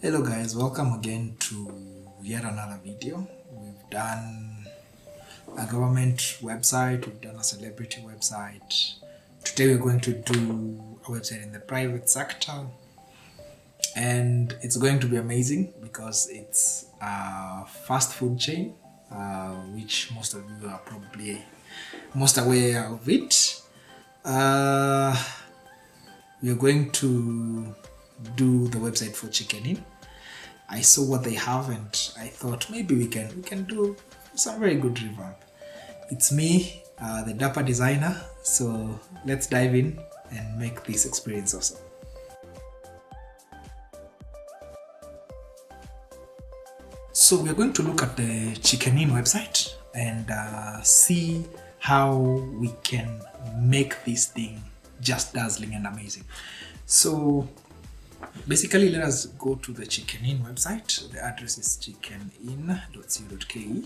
Hello guys, welcome again to yet another video. We've done a government website, we've done a celebrity website. Today we're going to do a website in the private sector, and it's going to be amazing because it's a fast food chain, which most of you are probably most aware of it. We're going to do the website for Chicken Inn. I saw what they have and I thought maybe we can do some very good revamp. It's me, the Dapper designer, so let's dive in and make this experience awesome. So we're going to look at the Chicken Inn website and see how we can make this thing just dazzling and amazing. So basically, let us go to the Chicken Inn website. The address is chickenin.co.ke.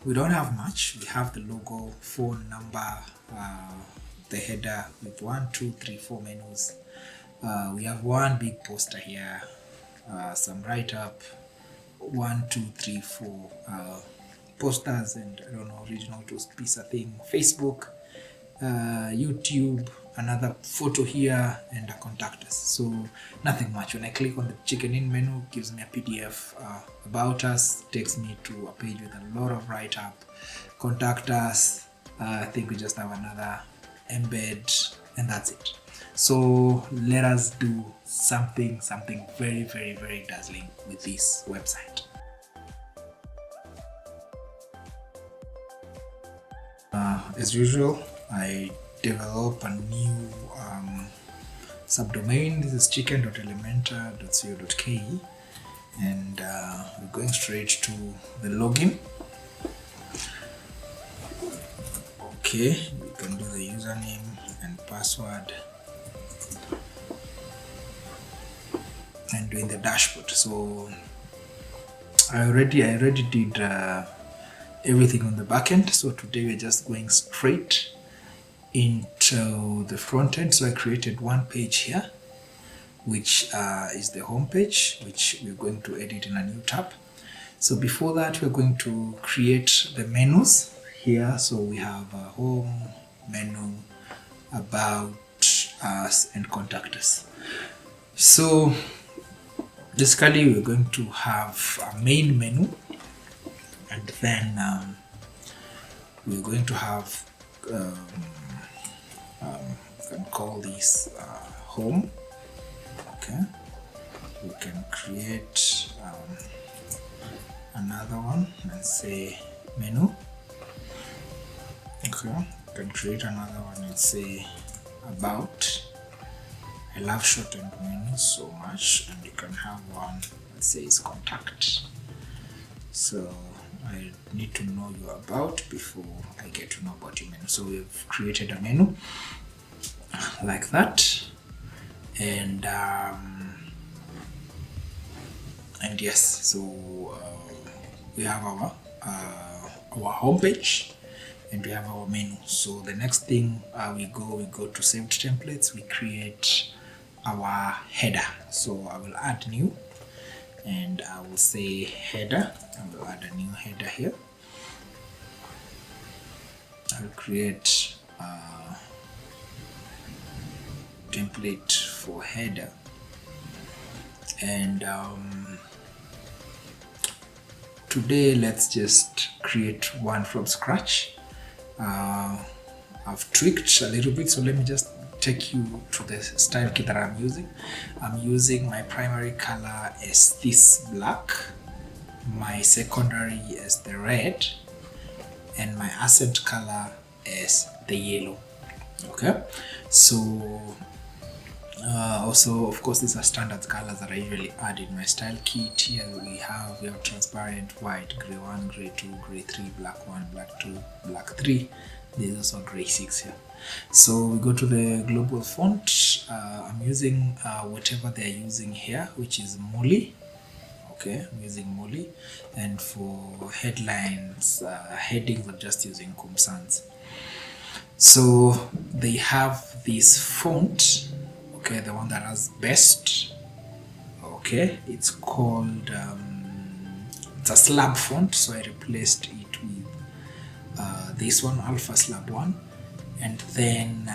We don't have much. We have the logo, phone number, the header with 1, 2, 3, 4 menus. We have one big poster here, some write-up, 1, 2, 3, 4 posters, and I don't know, original toast pizza thing, Facebook, YouTube, another photo here, and a contact us. So nothing much. When I click on the Chicken Inn menu, it gives me a PDF about us, takes me to a page with a lot of write-up, contact us. I think we just have another embed, and that's it. So let us do something very, very, very dazzling with this website. As usual, I develop a new subdomain. This is chicken.elementa.co.ke, and we're going straight to the login. Okay, we can do the username and password, and doing the dashboard. So I already did everything on the back end. So today we're just going straight into the front end. So I created one page here, which is the home page, which we're going to edit in a new tab. So before that, we're going to create the menus here. So we have a home, menu, about us, and contact us. So basically, we're going to have a main menu, and then we're going to have we can call this home. Okay, we can create another one and say menu. Okay, we can create another one and say about. I love shortened menus so much, and you can have one that says contact. So I need to know you about before I get to know about your menu. So we've created a menu like that, and yes, so we have our homepage and we have our menu. So the next thing we go to saved templates. We create our header. So I will add new, and I will say header. I will add a new header here. I will create a template for header, and today let's just create one from scratch. I've tweaked a little bit, so let me just take you to the style kit that I'm using. I'm using my primary color as this black, my secondary as the red, and my accent color as the yellow. Okay, so also, of course, these are standard colors that I usually add in my style kit. Here we have transparent, white, gray 1, gray 2, gray 3, black 1, black 2, black 3. There's also gray 6 here. So we go to the global font. I'm using whatever they're using here, which is Muli. Okay, I'm using Muli. And for headlines, headings, I'm just using Kumsans. So they have this font, okay, the one that has best, Okay, it's called it's a slab font, so I replaced it with this one, Alpha Slab 1. And then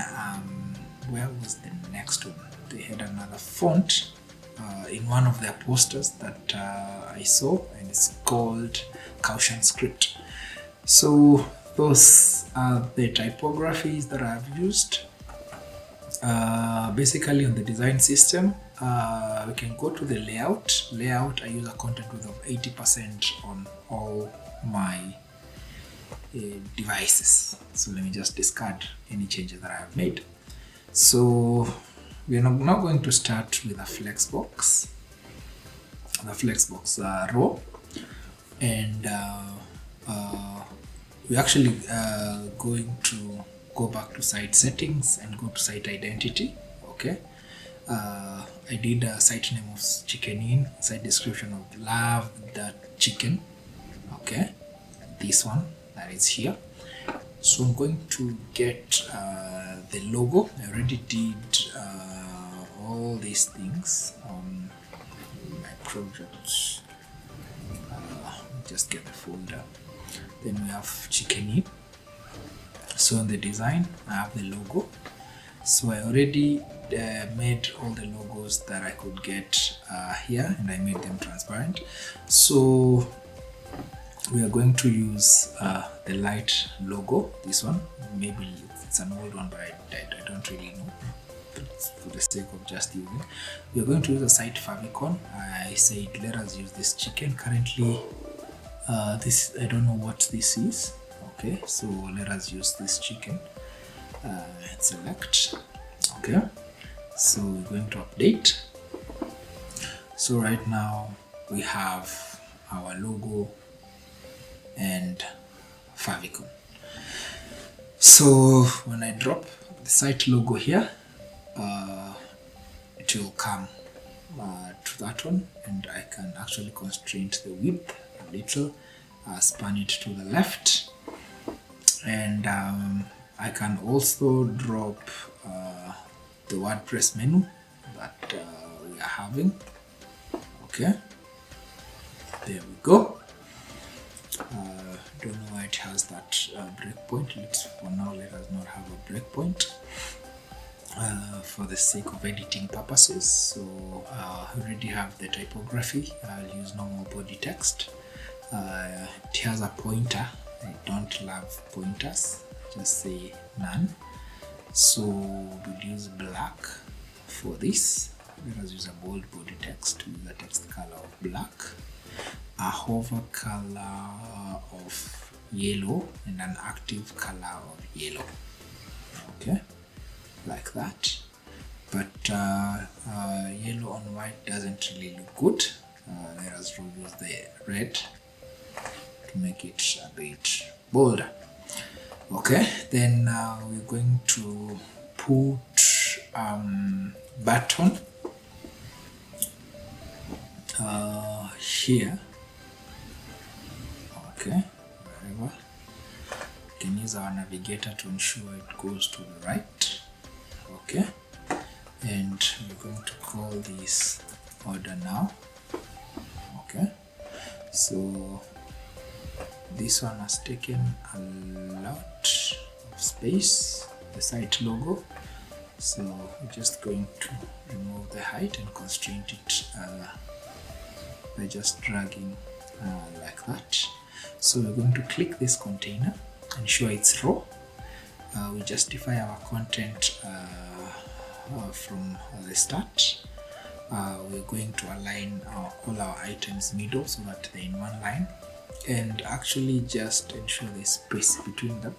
where was the next one? They had another font in one of their posters that I saw, and it's called Caution Script. So those are the typographies that I've used. Basically on the design system, we can go to the layout. I use a content width of 80% on all my devices. So let me just discard any changes that I have made. So we are now going to start with a flexbox, row, and we're actually going to go back to site settings and go to site identity. Okay, I did a site name of chicken in, site description of love that chicken. Okay, this one that is here. So I'm going to get the logo. I already did all these things on my projects. Just get the folder. Then we have chicken in. So in the design, I have the logo. So I already made all the logos that I could get here, and I made them transparent. So we are going to use the light logo, this one. Maybe it's an old one, but I don't really know. For the sake of just using, we are going to use a site favicon. I said let us use this chicken. Currently, this, I don't know what this is. Okay, so let us use this chicken. Select. Okay, so we're going to update. So right now we have our logo and favicon. So when I drop the site logo here, it will come to that one, and I can actually constrain the width a little, span it to the left, and I can also drop the WordPress menu that we are having. Okay, there we go. Don't know why it has that breakpoint. For now, let us not have a breakpoint for the sake of editing purposes. So I already have the typography. I'll use normal body text. It has a pointer. I don't love pointers, just say none. So we'll use black for this. Let us use a bold body text with a text color of black, a hover color of yellow, and an active color of yellow. Okay, like that. But yellow on white doesn't really look good. Let us use the red to make it a bit bolder. Okay, then we're going to put button here. Okay, wherever. We can use our navigator to ensure it goes to the right. Okay, and we're going to call this order now. Okay, so this one has taken a lot of space, the site logo. So we're just going to remove the height and constrain it by just dragging like that. So we're going to click this container, ensure it's raw. We justify our content from the start. We're going to align all our items middle so that they're in one line, and actually just ensure there's space between them,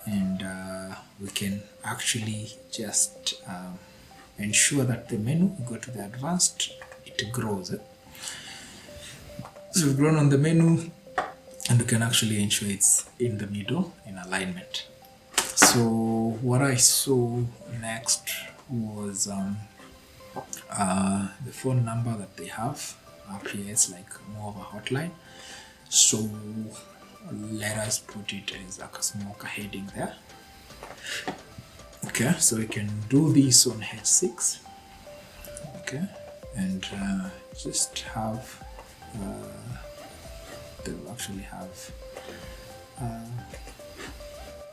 and we can actually just ensure that the menu, we go to the advanced, it grows. So we've grown on the menu, and we can actually ensure it's in the middle in alignment. So what I saw next was the phone number that they have up here. It's like more of a hotline. So let us put it as like a small heading there. Okay, so we can do this on H6. Okay, and just have they'll actually have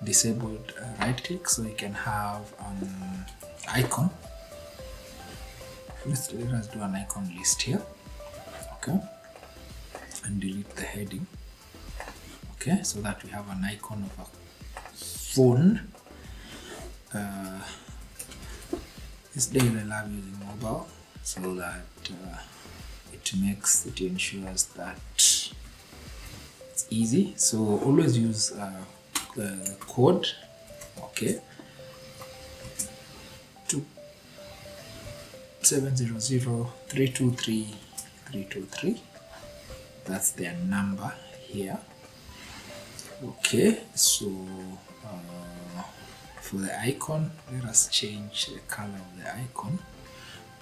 disabled right click, so you can have an icon. Let us do an icon list here, okay, and delete the heading, okay, so that we have an icon of a phone. These days I love using mobile, so that it ensures that it's easy. So always use the code, okay, 700323323. That's their number here. Okay, so for the icon, let us change the color of the icon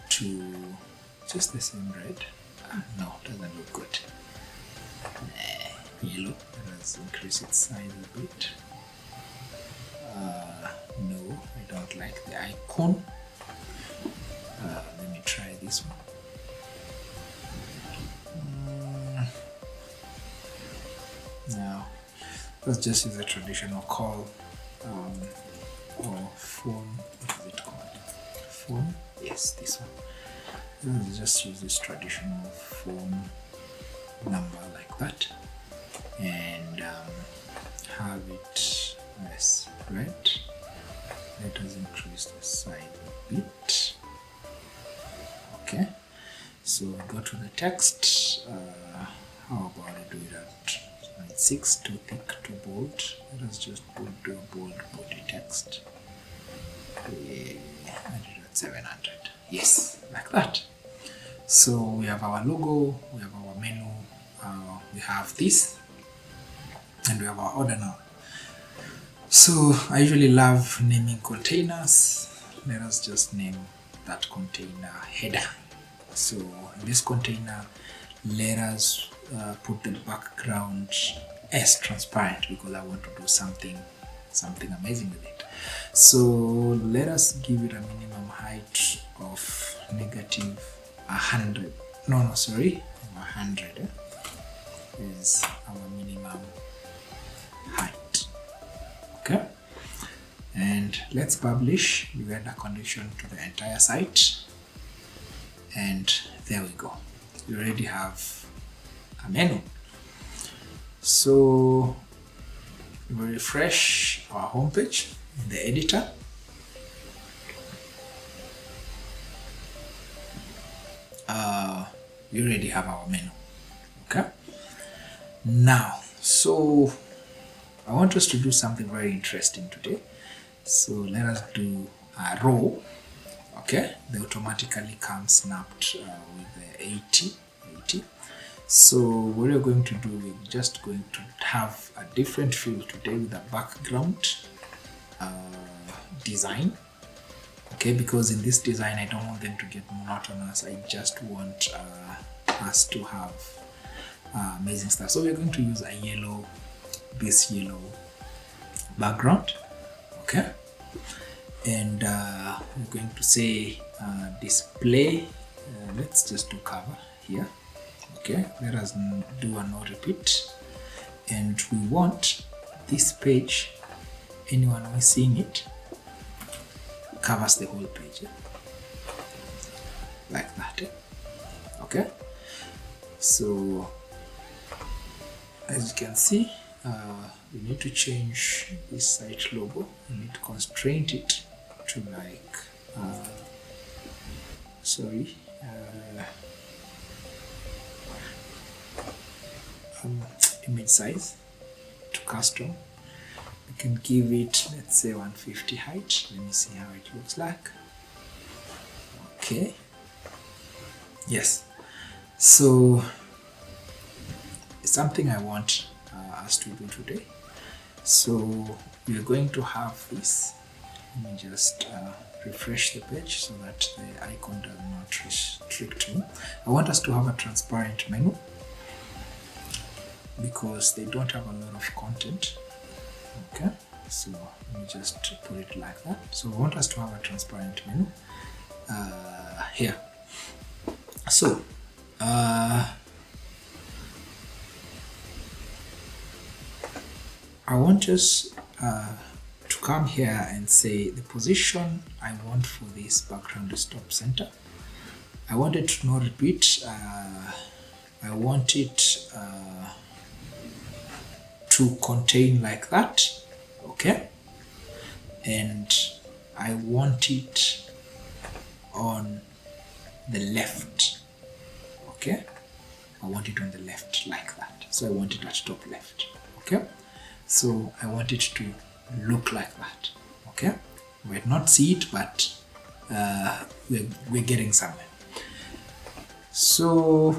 to just the same red. No, doesn't look good. Yellow. Let us increase its size a bit. No, I don't like the icon. Let me try this one. Now, let's just use a traditional call or phone. What is it called? Phone? Yes, this one. Let's just use this traditional phone number like that, and have it as red. Let us increase the size a bit. Okay, so go to the text. How about I do it at 6, too thick, too bold? Let us just do a bold body text. I did at 700. Yes, like that. So we have our logo, we have our menu, we have this, and we have our order now. So I usually love naming containers. Let us just name that container header. So in this container, let us put the background as transparent, because I want to do something amazing with it. So let us give it a minimum height of negative 100. No, sorry, 100 is our minimum height. Okay, and let's publish the render condition to the entire site, and there we go. We already have a menu. So we refresh our homepage in the editor. We already have our menu. Okay, now, so I want us to do something very interesting today. So let us do a row. Okay, they automatically come snapped with the 80. So what we're going to do, we're just going to have a different field today with a background design. Okay, because in this design I don't want them to get monotonous. I just want us to have amazing stuff. So we're going to use a yellow, this yellow background. Okay, and we're going to say display. Let's just do cover here. Okay, let us do a no repeat, and we want this page, anyone who is seeing it, covers the whole page, like that. Okay, so as you can see, we need to change this site logo. We need to constrain it to like image size to custom. We can give it, let's say, 150 height. Let me see how it looks like. Okay, yes, so it's something I want us to do today. So we are going to have this. Let me just refresh the page so that the icon does not restrict me. I want us to have a transparent menu because they don't have a lot of content. Okay, so let me just put it like that. So I want us to have a transparent menu here. So I want us to come here and say the position I want for this background is top center. I want it to not repeat. I want it to contain like that, okay? And I want it on the left, okay? I want it on the left like that. So I want it at top left, okay? So I want it to look like that, okay? You might not see it, but we're getting somewhere. So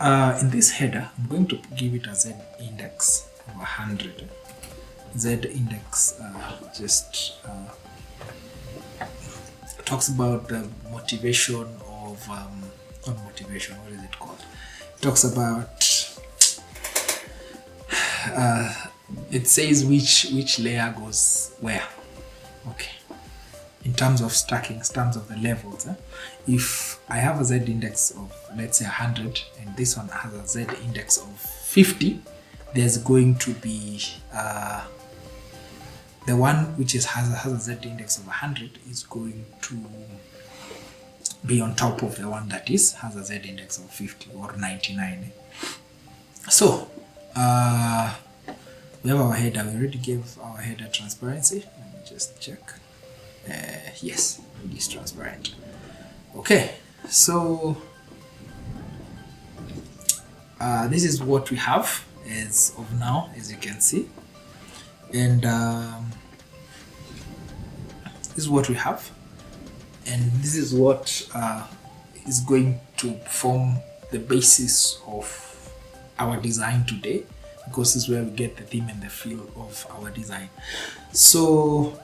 in this header, I'm going to give it a Z index of 100. Z index just talks about the motivation of, not motivation, what is it called? It talks about, it says which layer goes where, okay? In terms of stacking, in terms of the levels, if I have a Z index of, let's say 100, and this one has a Z index of 50, there's going to be the one which has a Z index of 100 is going to be on top of the one that has a Z index of 50 or 99. So we have our header. We already gave our header transparency. Let me just check. Yes, it is transparent. Okay, so this is what we have as of now, as you can see, and this is what we have, and this is what is going to form the basis of our design today, because this is where we get the theme and the feel of our design. So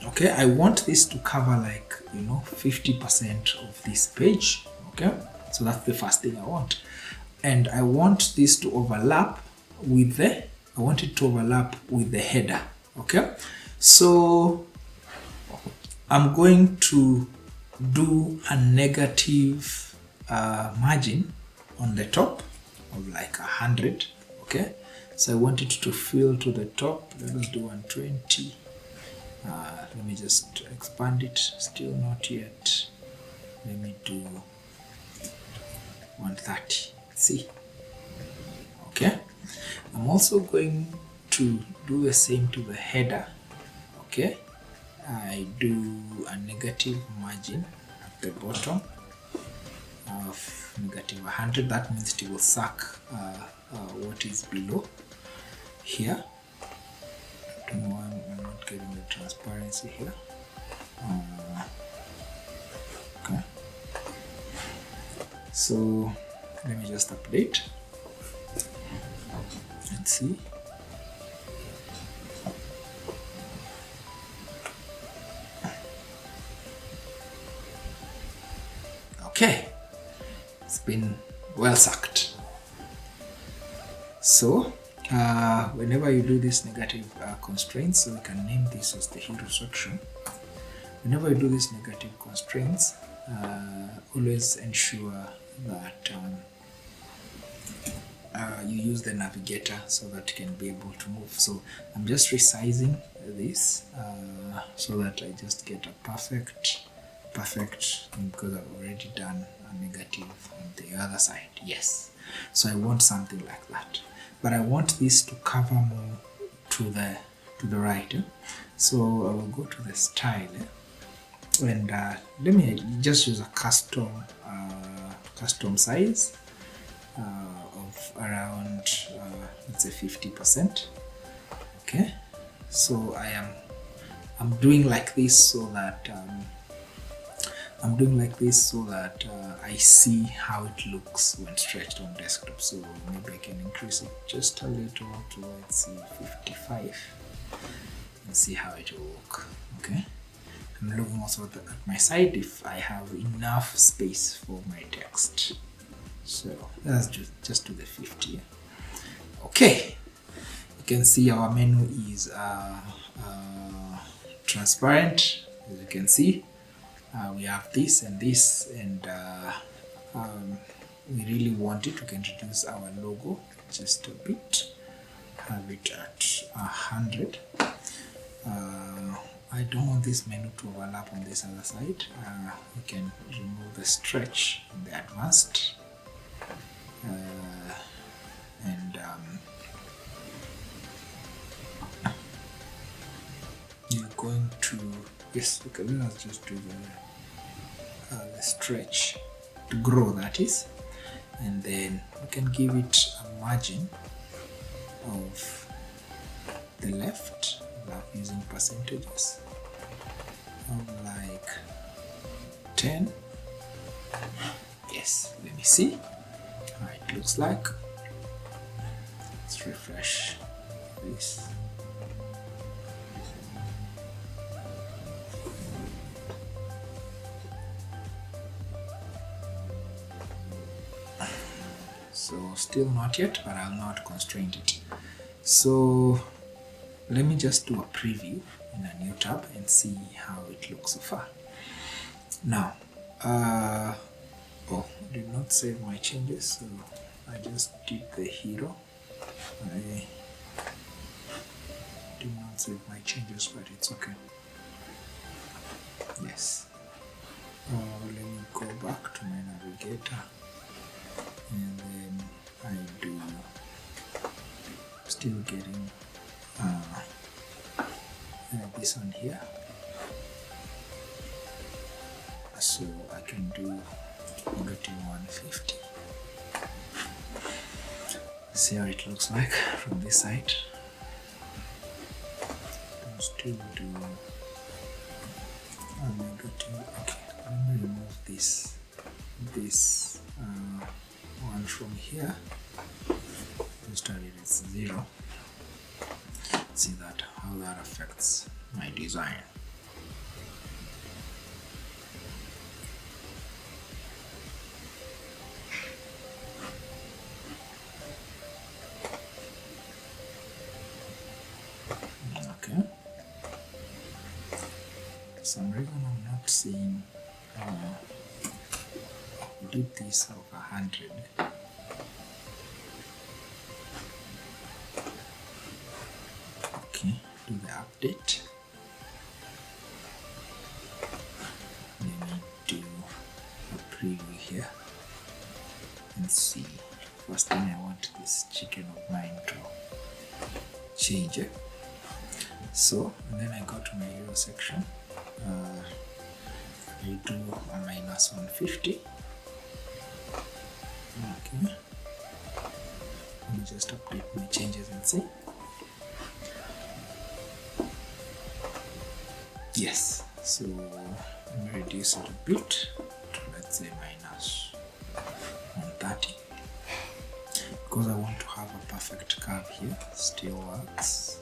okay, I want this to cover like 50% of this page, okay? So that's the first thing I want, and I want this to overlap with the header, okay? So I'm going to do a negative margin on the top of like 100, okay? So I want it to fill to the top. Let us do 120. Let me just expand it. Still not yet. Let me do 130. See? Okay. I'm also going to do the same to the header. Okay. I do a negative margin at the bottom of negative 100. That means it will suck what is below here. I don't know why I'm not getting the transparency here. Okay. So let me just update. Let's see. Okay. It's been well sucked. So whenever you do this negative constraints, so we can name this as the hero section. Whenever you do these negative constraints, always ensure that you use the navigator so that you can be able to move. So I'm just resizing this so that I just get a perfect, because I've already done a negative on the other side. Yes. So I want something like that. But I want this to cover more to the right. So I will go to the style and let me just use a custom size of around let's say 50%. Okay, so I'm doing like this so that I see how it looks when stretched on desktop. So maybe I can increase it just a little to, let's see, 55 and see how it will look. Okay, I'm looking also at my side if I have enough space for my text. So let's just do the 50. Okay, you can see our menu is transparent. as you can see, we have this and this, and we really want it. We can reduce our logo just a bit, have it at 100. I don't want this menu to overlap on this other side. We can remove the stretch in the advanced, and you're going to, yes, okay, let's just do the stretch to grow, that is, and then we can give it a margin of the left. Love using percentages of like 10. Yes, let me see how it looks like. Let's refresh this. So still not yet, but I'll not constrain it. So let me just do a preview in a new tab and see how it looks so far. Now, I did not save my changes, so I just did the hero. I did not save my changes, but it's okay. Yes. Let me go back to my navigator, and then I do still getting this one here, so I can do -150. See how it looks like from this side. I'll still do a negative. Okay, let me remove this one from here. Started at 0. See that how that affects my design. Okay. For some reason I'm not seeing. We did this of 100. Do the update. Let me do a preview here and see. First thing, I want this chicken of mine to change it. So, and then I go to my hero section. I do a -150. Okay. Let me just update my changes and see. Yes, so let me reduce it a bit to, let's say, -130, because I want to have a perfect curve here. Still works.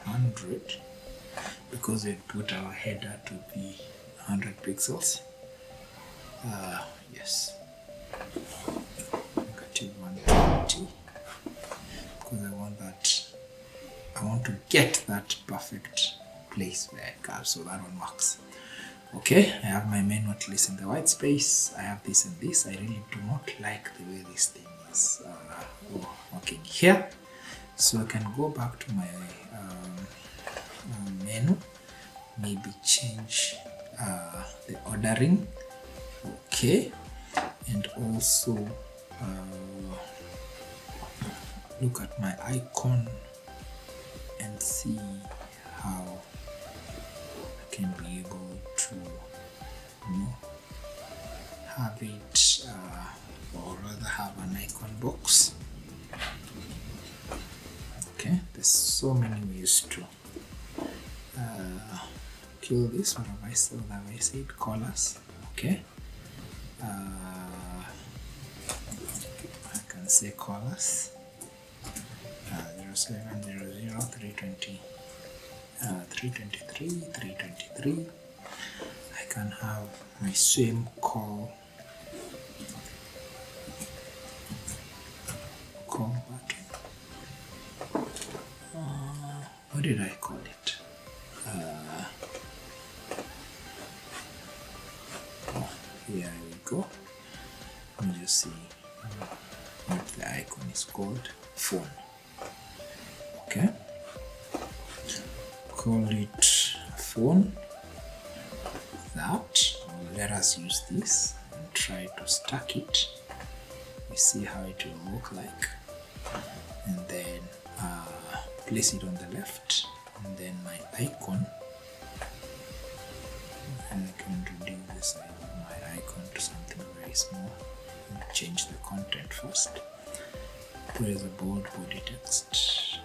-100, because we put our header to be 100 pixels. Yes, -120. Because I want to get that perfect place where it curves, so that one works. Okay, I have my menu at least in the white space. I have this and this. I really do not like the way this thing is working here. So I can go back to my menu, maybe change the ordering. Okay, and also look at my icon and see how I can be able to have it, or rather have an icon box. Okay, there's so many ways to kill this. What have I said? Colors. Okay, I can say colors. 0700 320 323 323. I can have my same call button. what did I call it? Here we go. Let me just see what the icon is called. Phone. Okay. Call it phone. That. Let us use this and try to stack it. We see how it will look like. And then place it on the left. And then my icon. And I can reduce my icon to something very small and change the content first. Put as a bold body text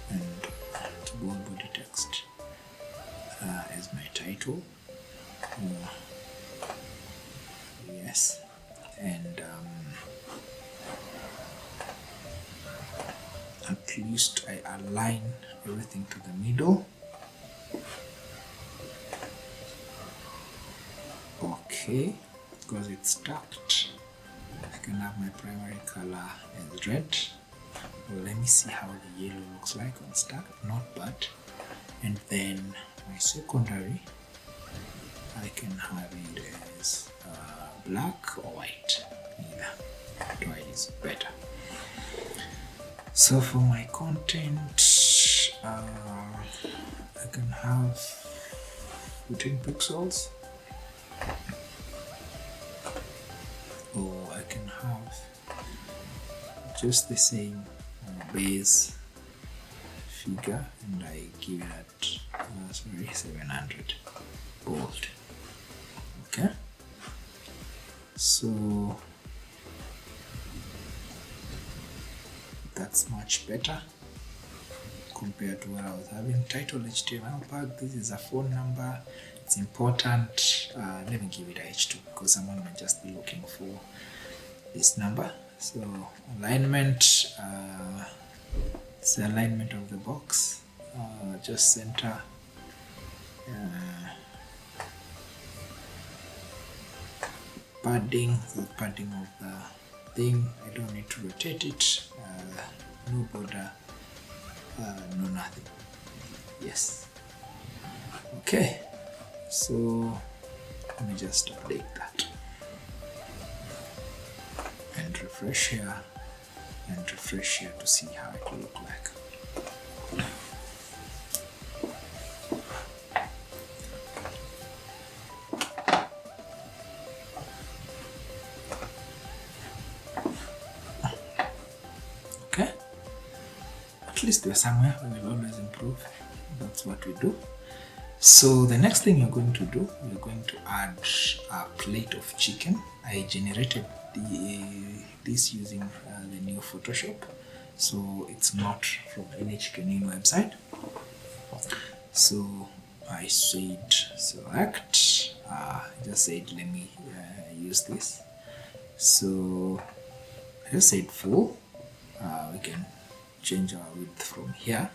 and bold body text as my title. Yes, and at least I align everything to the middle. Okay, because it's stacked, I can have my primary color as red. Well, let me see how the yellow looks like on stacked. Not bad. And then my secondary, I can have it as black or white. Either white is better. So for my content, I can have 14 pixels. Or I can have just the same base figure and I give it 700 bold. Okay, so that's much better compared to what I was having. Title HTML tag, this is a phone number. It's important. Let me give it a H2 because someone might just be looking for this number. So alignment, it's the alignment of the box. Just center. Padding, the padding of the thing. I don't need to rotate it. No border. No nothing. Yes. Okay. So let me just update that and refresh here and refresh here to see how it will look like. Okay, at least we're somewhere. We will always improve. That's what we do. So the next thing you're going to do, you're going to add a plate of chicken. I generated this using the new Photoshop, so it's not from any Chicken Inn website. So I said select, I just said let me use this. So I just said full. We can change our width from here,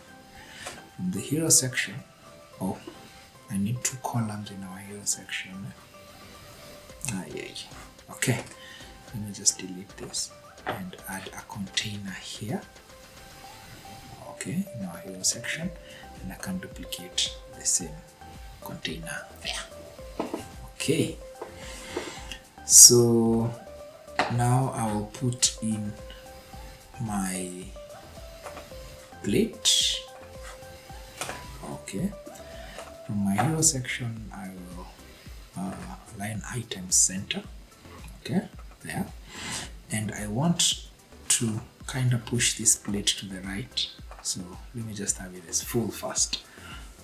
from the hero section. Oh, I need 2 columns in our hero section. Okay, let me just delete this and add a container here. Okay, in our hero section, and I can duplicate the same container there. Okay, so now I will put in my plate. Okay. From my hero section, I will align items center, okay, there, and I want to kind of push this plate to the right, so let me just have it as full first.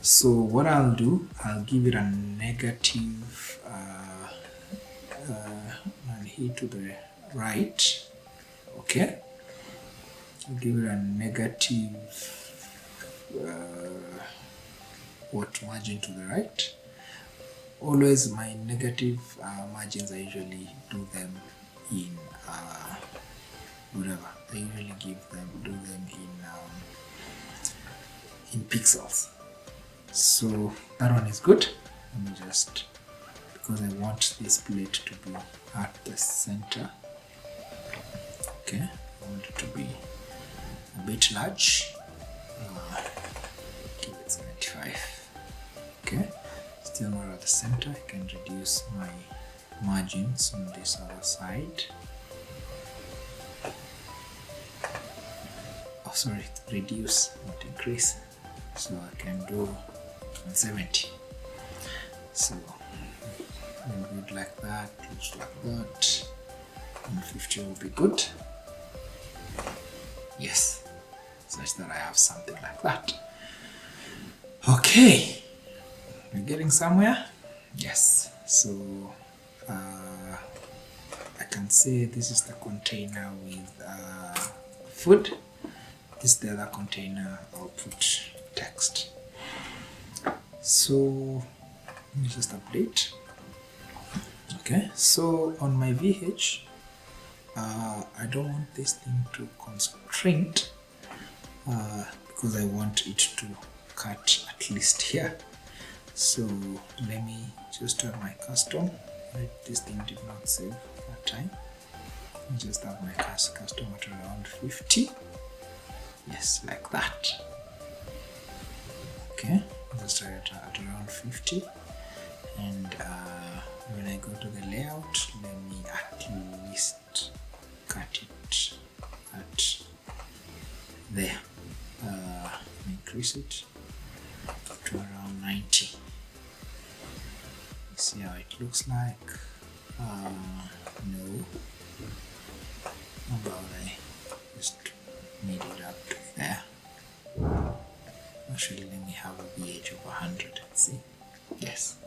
So what I'll do, I'll give it a negative and here to the right, okay, I'll give it a negative margin to the right. Always my negative margins, I usually do them in whatever. I usually do them in pixels. So that one is good. Let me just, because I want this plate to be at the center. Okay, I want it to be a bit large. center. I can reduce my margins on this other side. Oh, sorry, reduce, not increase. So I can do 170. So maybe it like that, looks like that. 150 will be good. Yes, such that I have something like that. Okay, we're getting somewhere. Yes, so I can say this is the container with food. This is the other container. I'll put text. So let me just update. Okay, so on my VH, I don't want this thing to constrain because I want it to cut at least here. So let me just have my custom. This thing did not save that time. Just have my custom at around 50. Yes, like that. Okay, just start at around 50. And when I go to the layout, let me at least cut it at there. Increase it to around 90. See how it looks like. No. How about I just made it up to there? Actually, let me have a VH of 100. See? Yes.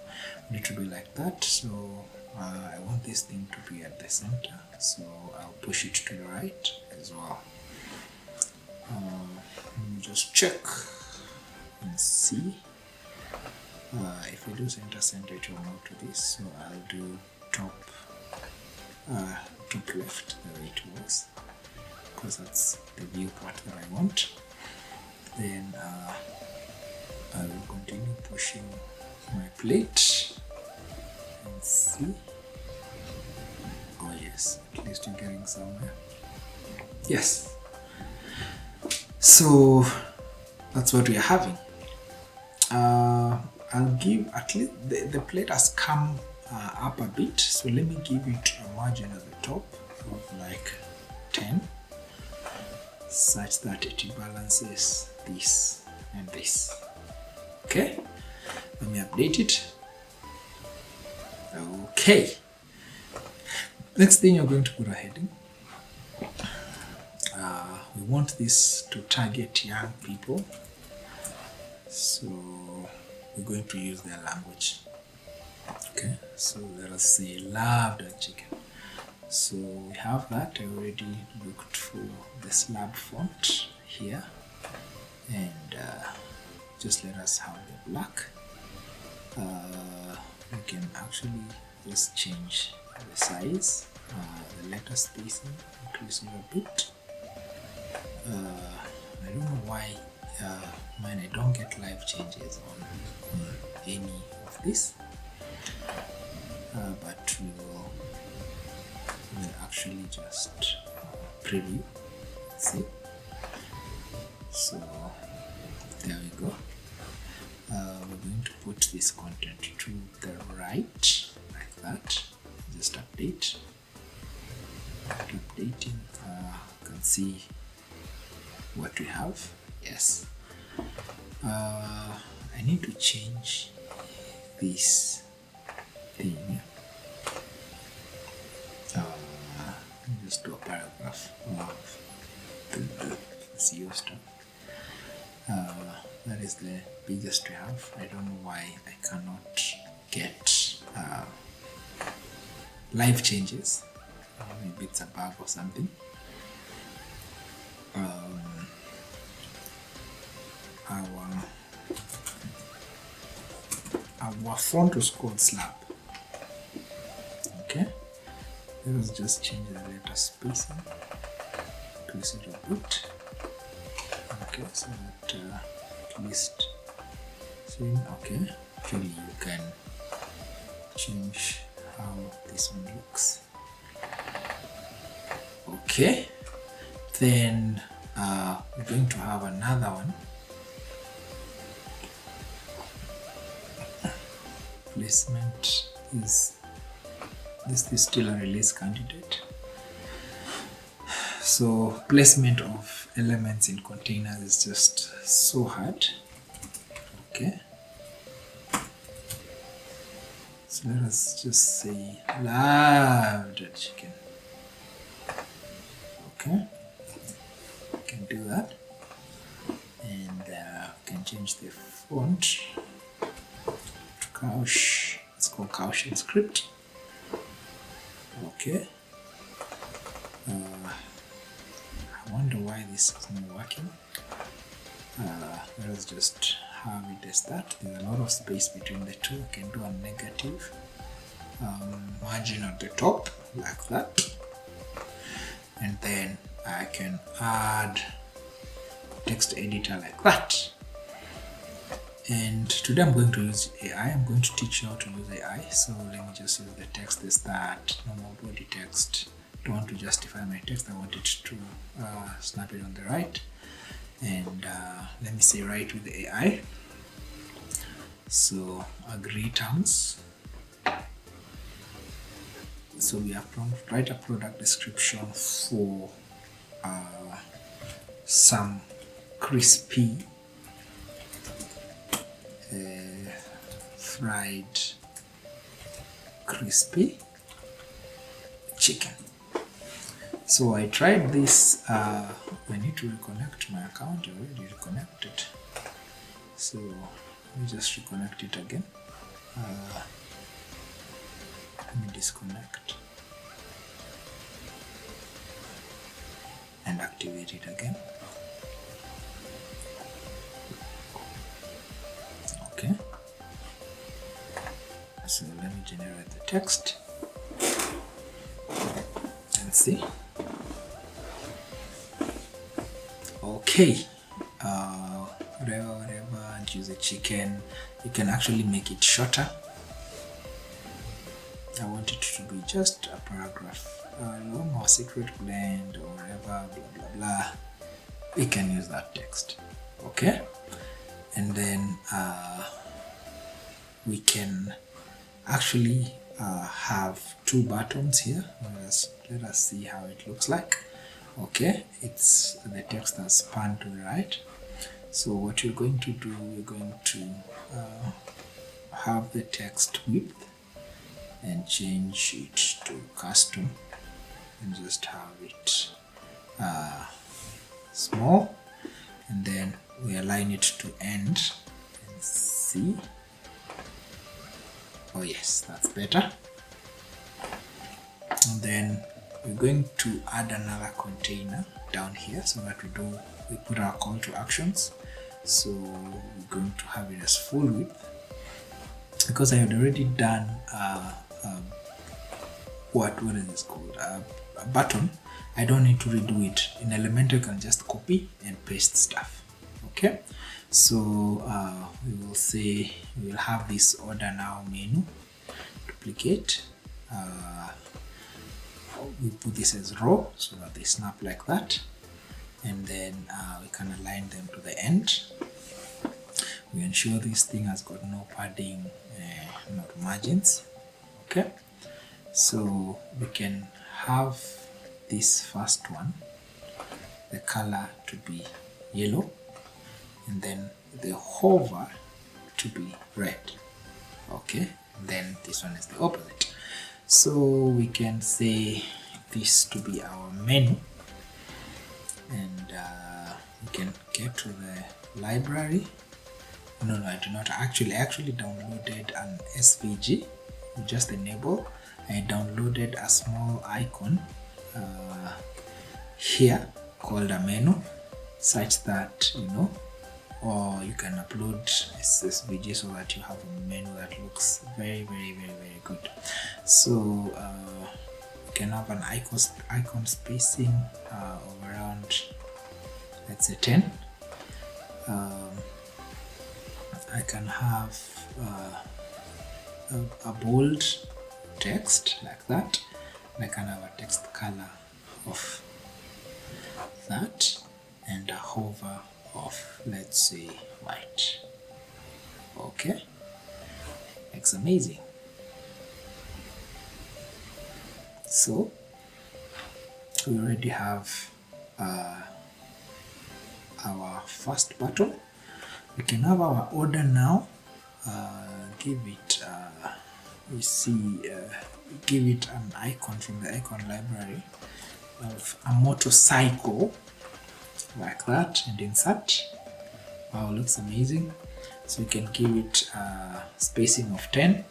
I need to be like that. So I want this thing to be at the center. So I'll push it to the right as well. Let me just check and see. If I do center, it will move to this. So I'll do top left the way it was, because that's the viewport that I want. Then I will continue pushing my plate and see. Oh yes, at least you're getting somewhere. Yes. So that's what we are having. I'll give at least the plate has come up a bit, so let me give it a margin at the top of like 10, such that it balances this and this. Okay, let me update it. Okay, next thing you're going to put a heading. We want this to target young people, so we're going to use their language. Okay, so let us say love that chicken. So we have that. I already looked for the slab font here, and just let us have the black. We can actually just change the size, the letter spacing, increase it a bit. I don't know why when I don't get live changes on any of this, but we'll actually just preview. See, so there we go. We're going to put this content to the right like that. Just update. Updating. You can see what we have. Yes. I need to change this thing. Just do a paragraph of the SEO stuff. That is the biggest we have. I don't know why I cannot get live changes. Maybe it's a bug or something. Our font was called slab. Okay, let us just change the letter spacing, increase it a bit. Okay, so that at least see. Okay, actually you can change how this one looks. Okay, then we're going to have another one. placement is this is still a release candidate. So placement of elements in containers is just so hard. Okay, so let us just say loved chicken. Okay, we can do that, and we can change the font to Caution. It's called Caution script. Okay, I wonder why this is not working. Let us just have it as that. There's a lot of space between the two. I can do a negative margin at the top like that, and then I can add text editor like that. And today I'm going to use AI. I'm going to teach you how to use AI. So let me just use the text as that, normal body text. Don't want to justify my text. I want it to snap it on the right. And let me say write with the AI. So agree terms. So we have to write a product description for some crispy fried crispy chicken. So I tried this. I need to reconnect my account. I already reconnected. So let me just reconnect it again. Let me disconnect and activate it again. Okay. So let me generate the text and see. Okay. Whatever, choose a chicken. You can actually make it shorter. I want it to be just a paragraph, long or secret blend or whatever, blah blah blah. We can use that text. Okay, and then we can actually have two buttons here. Let us see how it looks like. Okay, it's the text has spanned to the right. So what you're going to do, we're going to have the text width and change it to custom and just have it small, and then we align it to end and see. Oh yes, that's better. And then we're going to add another container down here so that we put our call to actions. So we're going to have it as full width because I had already done what is this called, a button. I don't need to redo it. In Elementor, you can just copy and paste stuff. Okay, so we will say we will have this order now menu, duplicate. We put this as row so that they snap like that, and then we can align them to the end. We ensure this thing has got no padding, not margins. Okay, so we can have this first one, the color to be yellow, and then the hover to be red. Okay, and then this one is the opposite. So we can say this to be our menu, and we can get to the library. No, I do not actually. I actually downloaded an SVG. You just enable. I downloaded a small icon here called a menu, such that or you can upload SVG so that you have a menu that looks very good. So you can have an icon spacing of around, let's say 10. I can have a bold text like that. I can have a text color of that and a hover of, let's say, white. Okay, Looks amazing. So we already have our first button. We can have our order now. Give it give it an icon from the icon library of a motorcycle, like that, and insert. Wow, looks amazing. So we can give it a spacing of 10.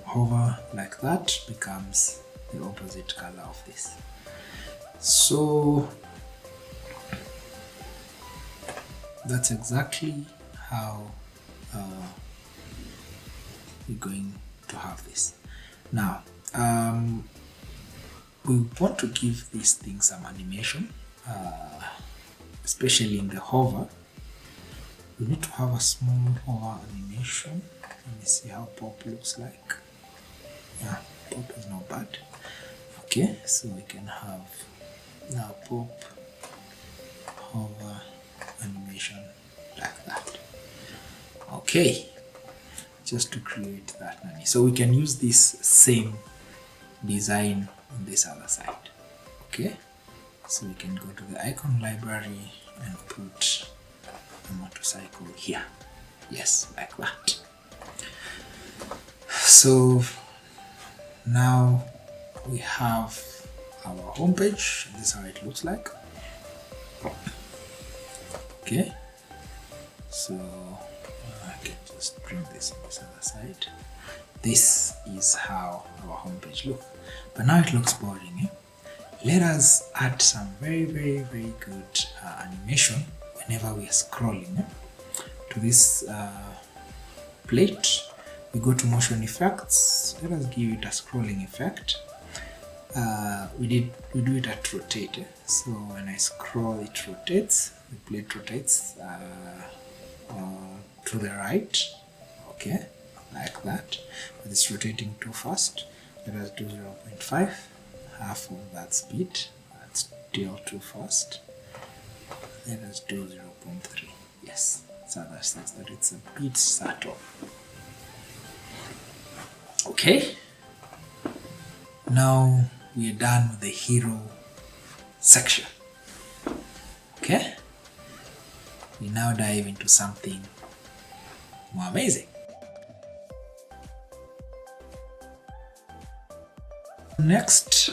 Hover like that, becomes the opposite color of this. So that's exactly how we're going to have this. Now we want to give this thing some animation, especially in the hover. We need to have a small hover animation. Let me see how pop looks like. Yeah, pop is not bad. Okay, so we can have now pop hover animation like that. Okay, just to create that nanny. So we can use this same design on this other side. Okay, so we can go to the icon library and put a motorcycle here. Yes, like that. So now we have our homepage. This is how it looks like. Okay, so I can just bring this on this other side. This is how our homepage looks. But now it looks boring. Let us add some very good animation whenever we are scrolling to this plate. We go to motion effects. Let us give it a scrolling effect. We do it at rotate. So when I scroll, it rotates. The plate rotates to the right. Okay, like that. But it's rotating too fast. Let us do 0.5, half of that speed. That's still too fast. Let us do 0.3. Yes, so that's that. It's a bit subtle. Okay, now we are done with the hero section. Okay, we now dive into something more amazing. Next,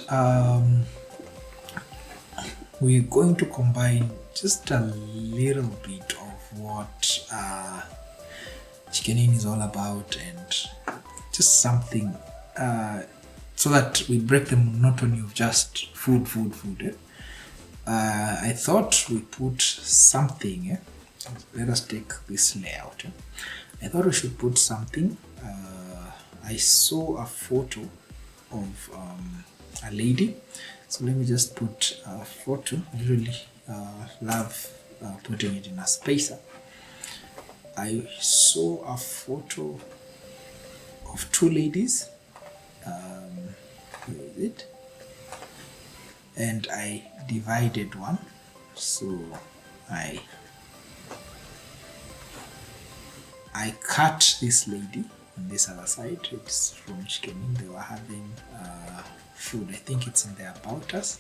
we're going to combine just a little bit of what chickening is all about, and just something so that we break the monotony of just food. I thought we put something. Let us take this layout. I thought we should put something. I saw a photo of a lady, so let me just put a photo. I usually love putting it in a spacer. I saw a photo of two ladies. Where is it? And I divided one, so I cut this lady on this other side. It's from chicken. They were having food. I think it's in the about us.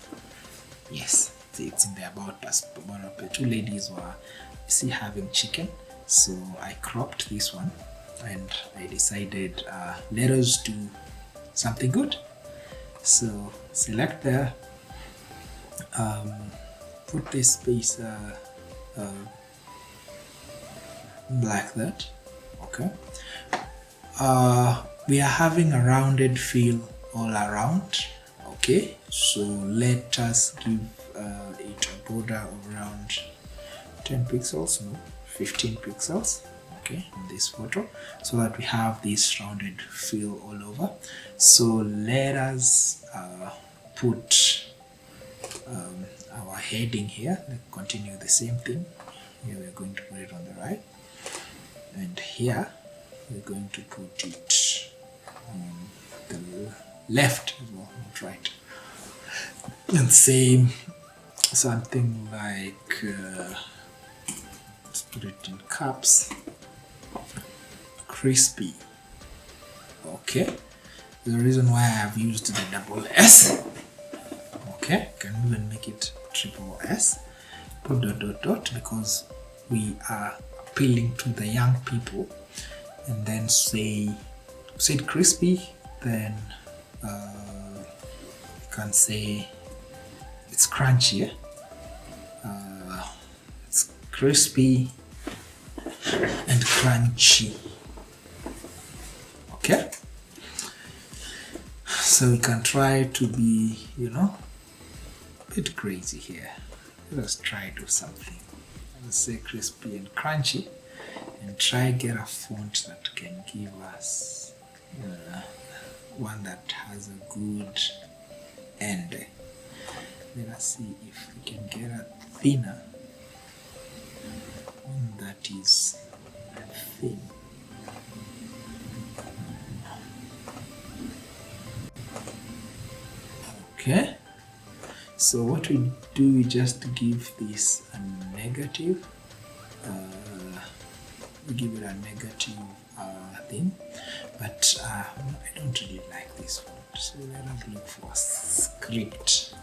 Yes, it's in the about us. But the two ladies were, having chicken. So I cropped this one, and I decided let us do something good. So select there, put this space like that. Okay, we are having a rounded feel all around. Okay, so let us give it a border of around 10 pixels, no, 15 pixels. Okay, in this photo, so that we have this rounded feel all over. So let us put our heading here. Let's continue the same thing. Here we're going to put it on the right, and here we're going to put it on the left as well, not right. And same, something like let's put it in caps. crispy. Okay, the reason why I have used the double S. Okay, can even make it triple S. Put dot because we are appealing to the young people. And then say it crispy, then you can say it's crunchy. It's crispy and crunchy. Okay, so we can try to be, a bit crazy here. Let us try do something. Let's say crispy and crunchy, and try get a font that can give us one that has a good end. Let us see if we can get a thinner one that is thin. Okay, so what we do, we just give this a negative. We give it a negative thing, but I don't really like this font. So let us look for a script.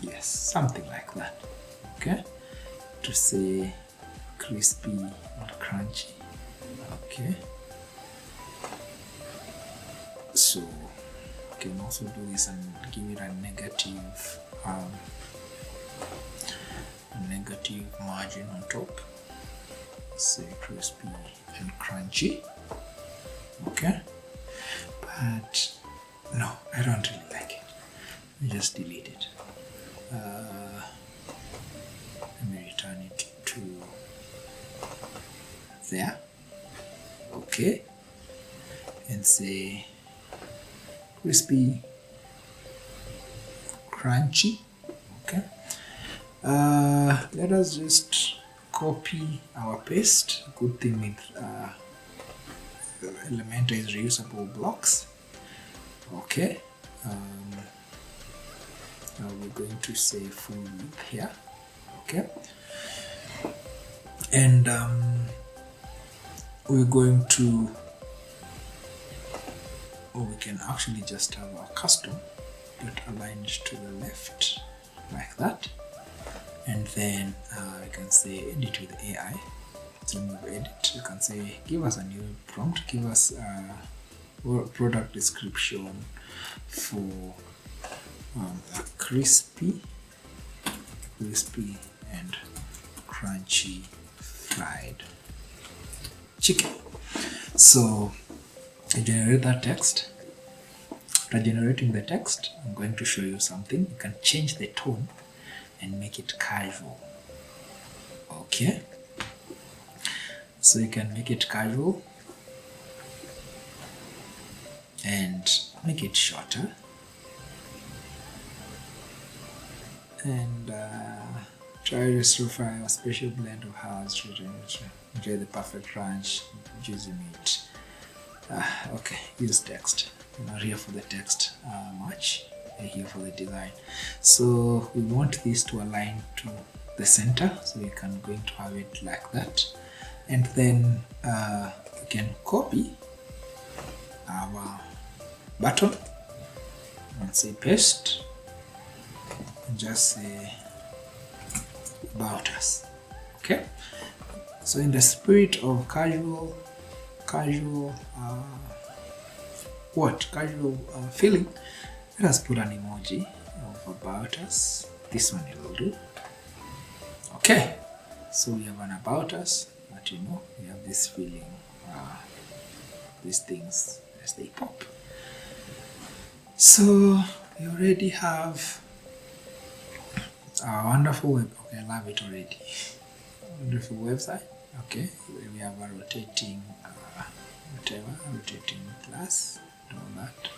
Yes, something like that. Okay, to say crispy and crunchy. Okay, so you can also do this and give it a negative margin on top. Say crispy and crunchy. Okay, but no, I don't really like it. I just delete it. Let me return it to there. Okay, and say crispy, crunchy. Okay, let us just copy our paste. Good thing with Elementor is reusable blocks. Okay, now we're going to say full width here. Okay, and we're going to, or we can actually just have our custom but aligned to the left like that, and then we can say edit with AI. To remove edit, you can say give us a new prompt, give us a product description for a crispy and crunchy fried chicken. So I generate that text. After generating the text, I'm going to show you something. You can change the tone and make it casual. Okay, so you can make it casual and make it shorter, and try to justify a special blend of house to enjoy the perfect ranch, juicy meat. Okay, use text. I'm not here for the text much. We're here for the design. So we want this to align to the center, so we can going to have it like that, and then we can copy our button and say paste and just say about us. Okay, so in the spirit of casual feeling, let us put an emoji of about us. This one will do. Okay, so we have an about us, but we have this feeling, these things as they pop. So we already have our wonderful web. Okay, I love it already. Wonderful website. Okay, we have a rotating rotating glass and all that.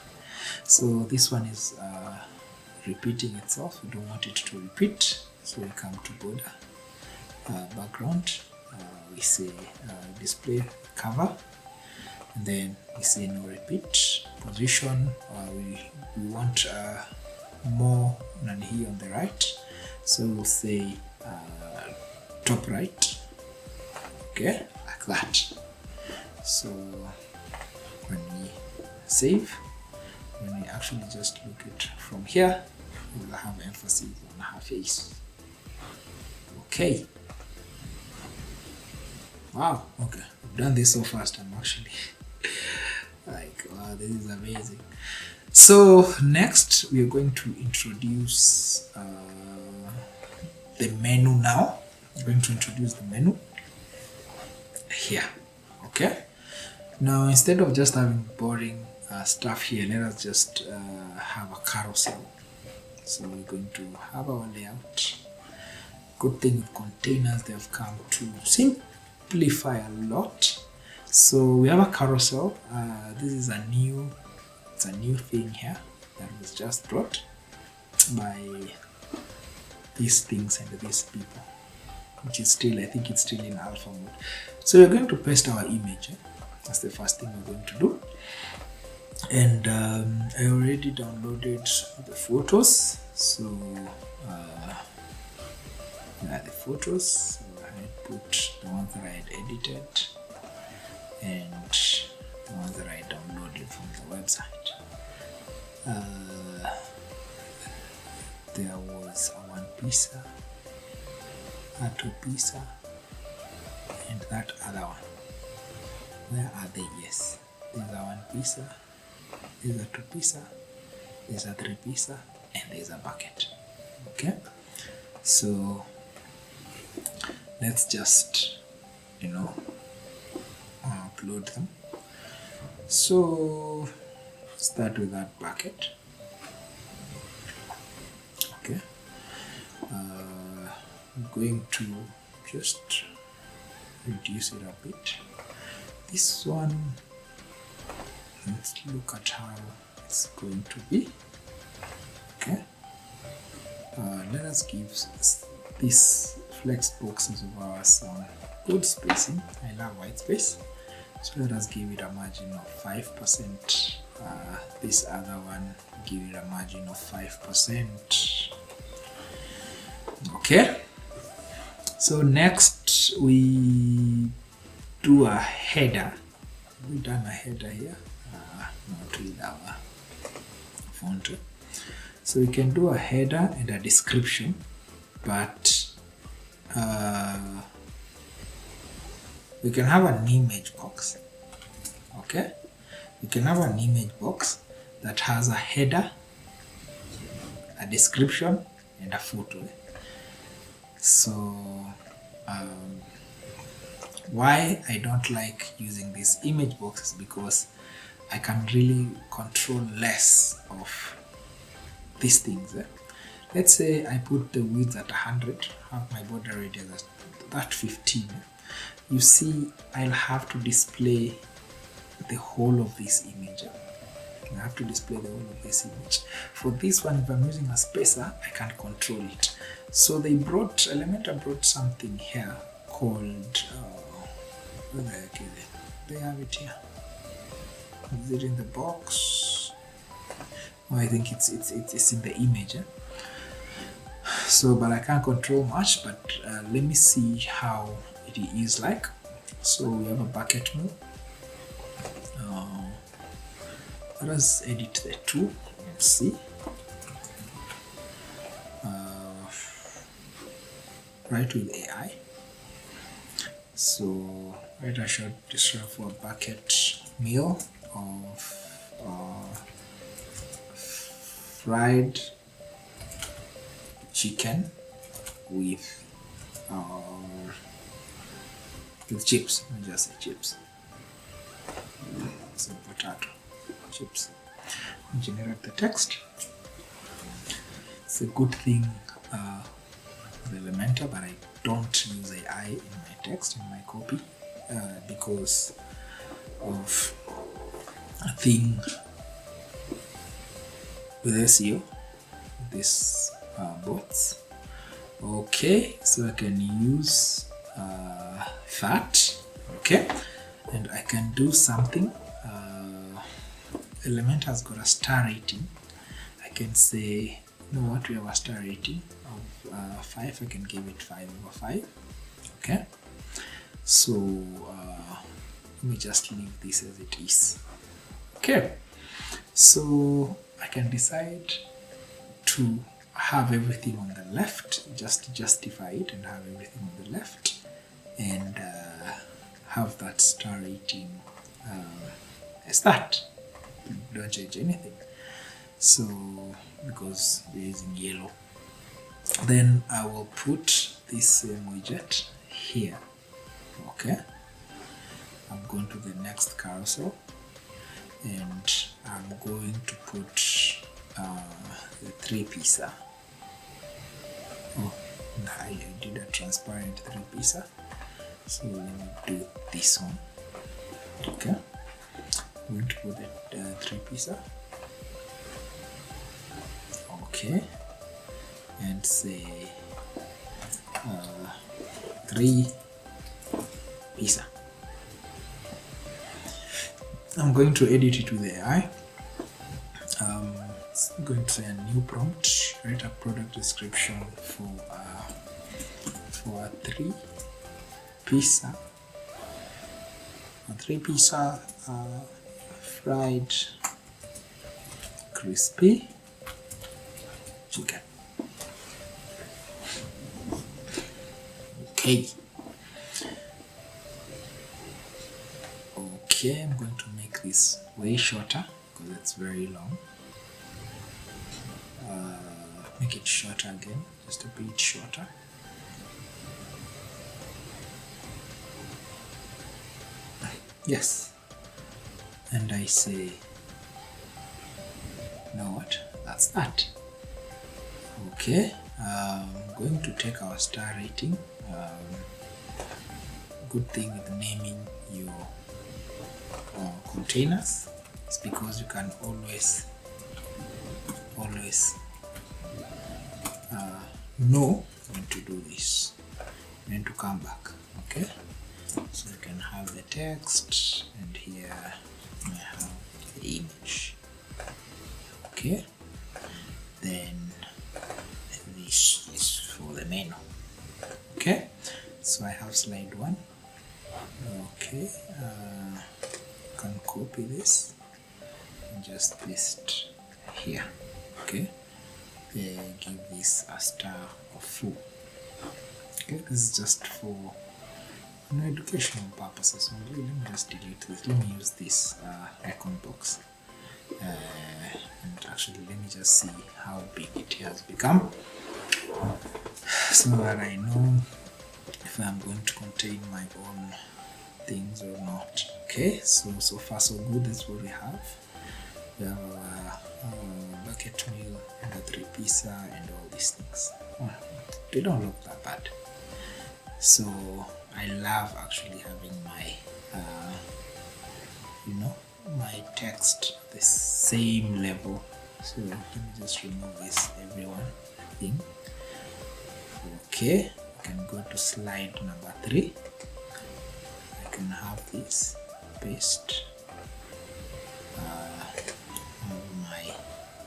So this one is repeating itself. We don't want it to repeat, so we come to border, background, we say display cover, and then we say no repeat. Position, we want more than here on the right, so we'll say top right. Okay, like that. So when we save, when we actually just look at from here, we will have emphasis on her face. Okay. Wow, okay. I've done this so fast, I'm actually like, wow, this is amazing. So next we are going to introduce the menu now. I'm going to introduce the menu here. Okay. Now instead of just having boring stuff here, let us just have a carousel. So we're going to have our layout. Good thing with containers, they have come to simplify a lot. So we have a carousel. This is a new thing here that was just brought by these things and these people, which is still, I think it's still in alpha mode. So we're going to paste our image. That's the first thing we're going to do. And I already downloaded the photos. So the photos. So I put the ones that I had edited and the ones that I downloaded from the website. There was a one pizza, a two pizza, and that other one. Where are they? Yes, there's a one pizza, there's a two pizza, there's a three pizza, and there's a bucket. Okay, so let's just upload them. So start with that bucket. Okay, I'm going to just reduce it a bit. This one, let's look at how it's going to be. Okay, let us give these flex boxes of ours some good spacing. I love white space, so let us give it a margin of 5%. This other one, give it a margin of 5%. Okay, so next we do a header. We've done a header here, not with our font. So we can do a header and a description, but we can have an image box. Okay, we can have an image box that has a header, a description, and a photo. So why I don't like using these image boxes, because I can really control less of these things. Let's say I put the width at 100, have my border radius at 15. You see, I'll have to display the whole of this image. I have to display the whole of this image. For this one, if I'm using a spacer, I can't control it. So they brought, Elementor brought something here called, where the heck is it? They have it here. Is it in the box? Oh, I think it's in the image. So, but I can't control much, but let me see how it is like. So we have a bucket move. Let us edit the two and see. Write with AI. So write a short description for a bucket meal of fried chicken with chips. Let me just say chips. So potato chips. Generate the text. It's a good thing with Elementor, but I don't use AI in my text, in my copy, because of a thing with SEO, this bots. Okay, so I can use that. Okay, and I can do something. Elementor has got a star rating. I can say, you know what, we have a star rating of 5. I can give it 5/5. Okay, So let me just leave this as it is. Okay, so I can decide to have everything on the left, just justify it and have everything on the left, and have that star rating as that. Don't change anything. So because we're using yellow, then I will put this same widget here. Okay, I'm going to the next carousel and I'm going to put the 3-piecer. Oh, I did a transparent 3-piecer, so let me do this one. Okay, I'm going to put the 3-piecer. Okay, and say 3-piecer. I'm going to edit it with AI. I'm going to say a new prompt, write a product description for a 3-piecer. A 3-piecer fried crispy chicken. Okay. Okay, I'm going to make this way shorter because it's very long. Make it shorter again, just a bit shorter. Yes. And I say, you know what? That's that. Okay, I'm going to take our star rating. Good thing with naming your containers is because you can always know when to do this, when to come back. Okay, so you can have the text, and here I have the image. Okay, then this is for the menu. Okay, so I have slide 1. Okay, can copy this and just paste here. Okay, give this a star of 4. Okay, this is just for educational purposes only. Let me just delete this. Let me use this icon box, and actually let me just see how big it has become, so that I know if I'm going to contain my own things or not. Okay, so far so good. That's what we have. We have a bucket meal and a 3-piecer and all these things. They don't look that bad. So I love actually having my my text the same level. So let me just remove this everyone thing. Okay, I can go to slide number 3. I can have this paste, have my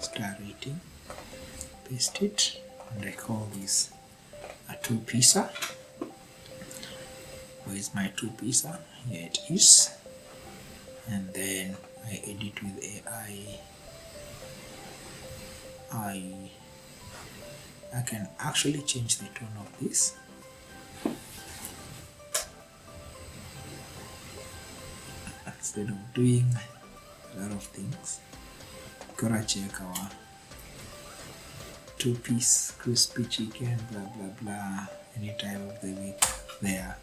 star rating, paste it, and I call this a 2-piecer. Where is my 2-piecer? Here it is. And then I edit with AI. I can actually change the tone of this. Instead of doing a lot of things, gotta check our 2-piece crispy chicken, blah blah blah, any time of the week there,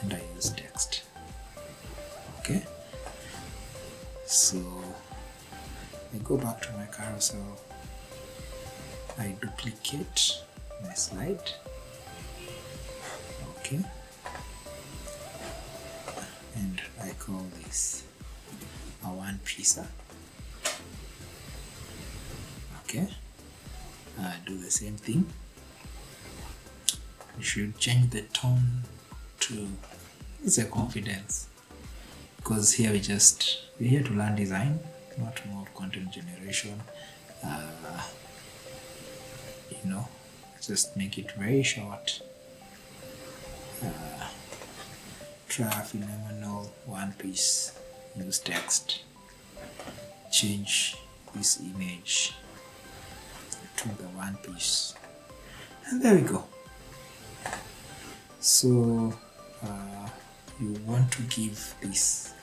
and I use text. Okay, so I go back to my carousel, I duplicate my slide. Okay, and I call this a 1-piecer. Okay, do the same thing. You should change the tone to the confidence, because here we're here to learn design, not more content generation. Just make it very short. Try phenomenal one piece. Use text. Change this image to the one piece. And there we go. So you want to give this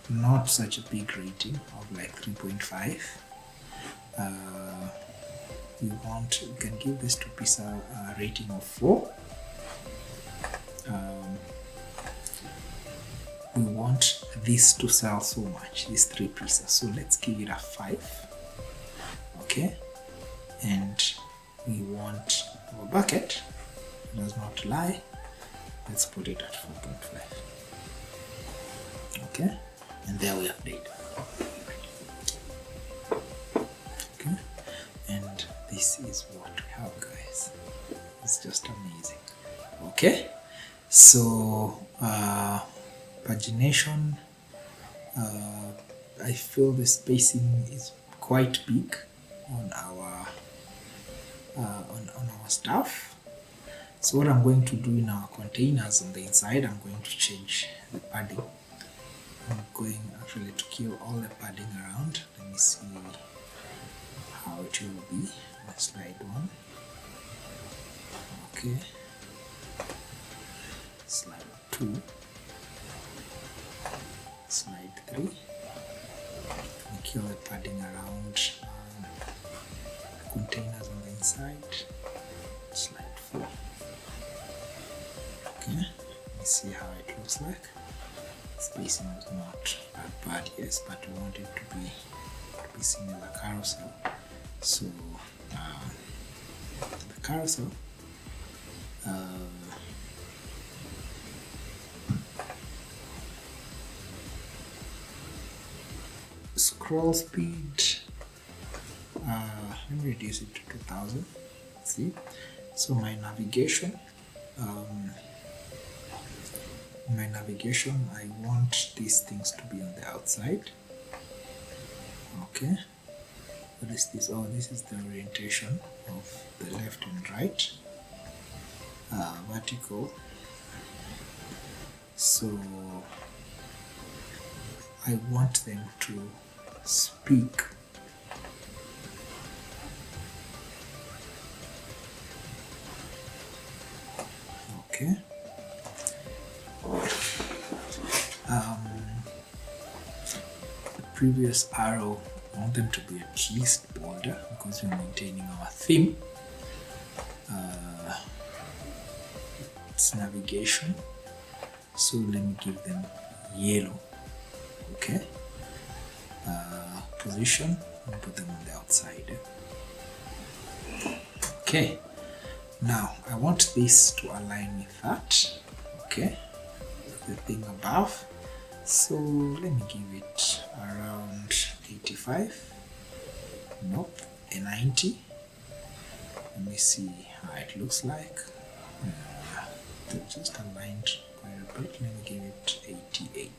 not such a big rating of like 3.5. You can give this two piece a rating of 4. We want this to sell so much, these 3 pieces, so let's give it a 5. Okay, and we want our bucket does not lie. Let's put it at 4.5. Okay, and there we have data. Okay, and this is what we have, guys. It's just amazing. Okay, so pagination, I feel the spacing is quite big on our stuff. So what I'm going to do in our containers on the inside, I'm going to change the padding. I'm going actually to kill all the padding around. Let me see how it will be. Slide 1. Okay. Slide 2. Slide 3. And kill the padding around the containers on the inside. Slide 4. Okay, let me see how it looks like. Spacing is not that bad, yes, but we want it to be seen as a carousel. So the carousel, scroll speed, let me reduce it to 2000. See, so my navigation, I want these things to be on the outside. Okay, what is this? Oh, this is the orientation of the left and right, vertical. So I want them to speak. Okay. The previous arrow, I want them to be at least bolder because we're maintaining our theme. It's navigation, so let me give them yellow. Okay. Position, and put them on the outside. Okay. Now I want this to align with that. Okay, the thing above. So let me give it around 85. Nope, a 90. Let me see how it looks like. They're just aligned quite a bit. Let me give it 88.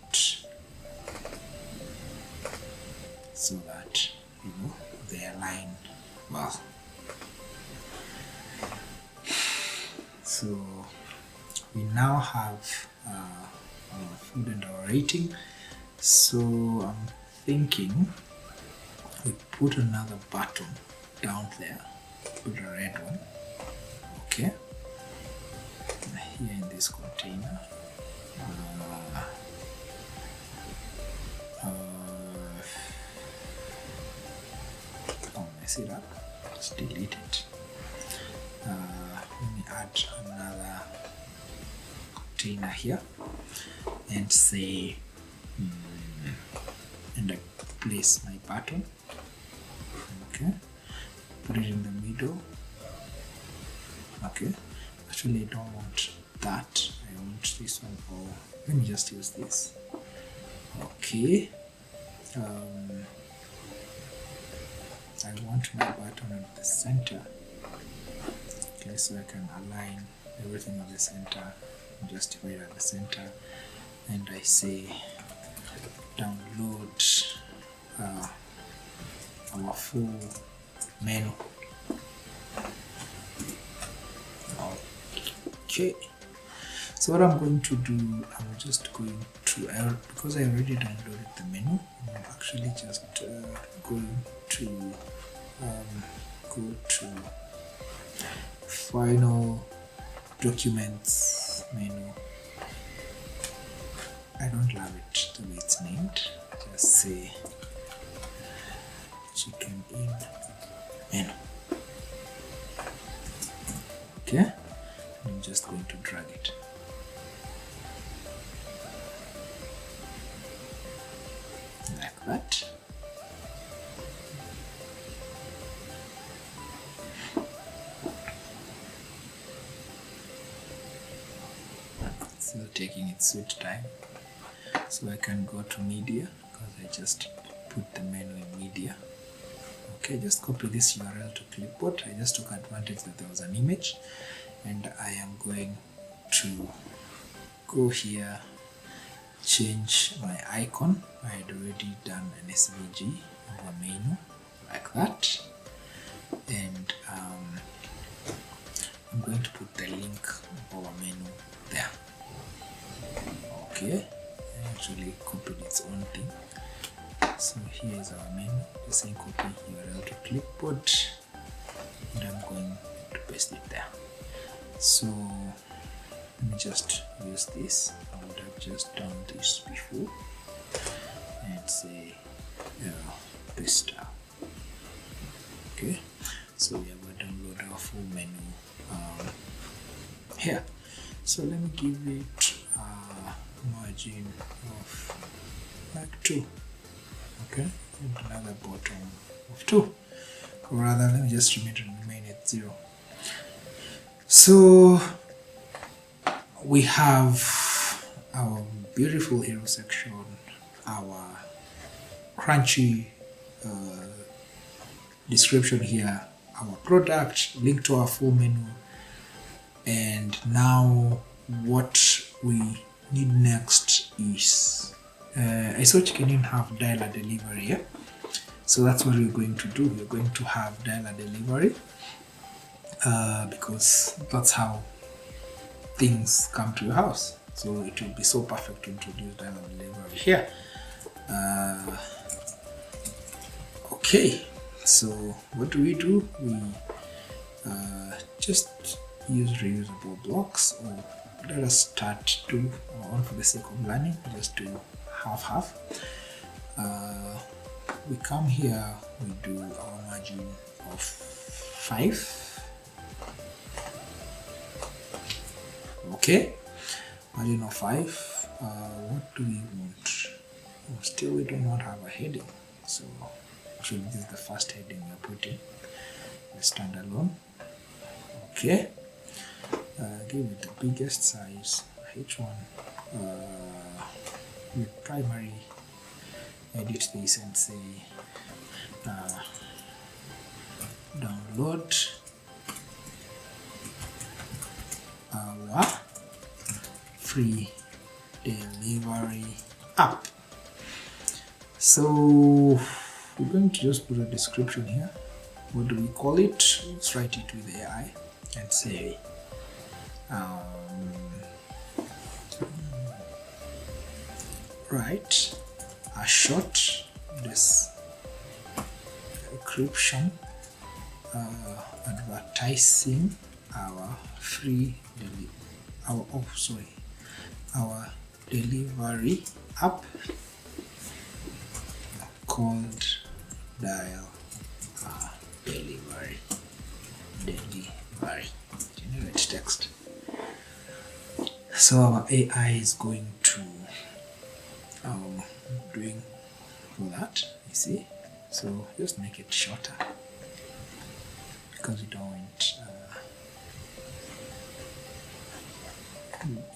So that, you know, they align well. So we now have our food and our rating. So I'm thinking we put another button down there, put a red one. Okay, here in this container. I'll mess it up, just delete it. Let me add another container here and say, and I place my button. Okay, put it in the middle. Okay, actually I don't want that, I want this one. Oh, let me just use this. Okay, I want my button at the center. Okay, so I can align everything at the center, just right at the center, and I say download our full menu. Okay, So what I'm going to do, I'm just going to, because I already downloaded the menu, I'm actually just going to go to final documents menu. I don't love it the way it's named. Just say chicken in menu. Okay, I'm just going to drag it. Like that. It's still taking its sweet time. So I can go to media because I just put the menu in media. Okay, just copy this URL to clipboard. I just took advantage that there was an image, and I am going to go here, change my icon. I had already done an SVG of a menu like that, and I'm going to put the link of our menu there. Okay, I actually copied its own thing. So here is our menu, the same copy URL to clipboard, and I'm going to paste it there. So let me just use this. I would have just done this before and say paste. Okay, so we are going to download our full menu here. So let me give it a margin of like 2. Okay, and another bottom of 2, or rather let me just remain at 0. So we have our beautiful hero section, our crunchy description here, our product, link to our full menu, and now what we need next is I saw Chicken Inn have dialer delivery here. So that's what we're going to do. We're going to have dialer delivery because that's how things come to your house. So it will be so perfect to introduce dialer delivery here. Okay, so what do? We just use reusable blocks, or let us start to, for the sake of learning, just do half. We come here, we do our margin of 5. Okay, margin of 5. What do we want? Still we do not have a heading, so actually this is the first heading we're putting, the standalone. Okay, give it the biggest size, H1. With primary, edit this and say download our free delivery app. So we're going to just put a description here. What do we call it? Let's write it with AI and say write a short description advertising our free our delivery app called Dial Delivery. Generate text. So our AI is going to doing all that, you see. So just make it shorter because we don't want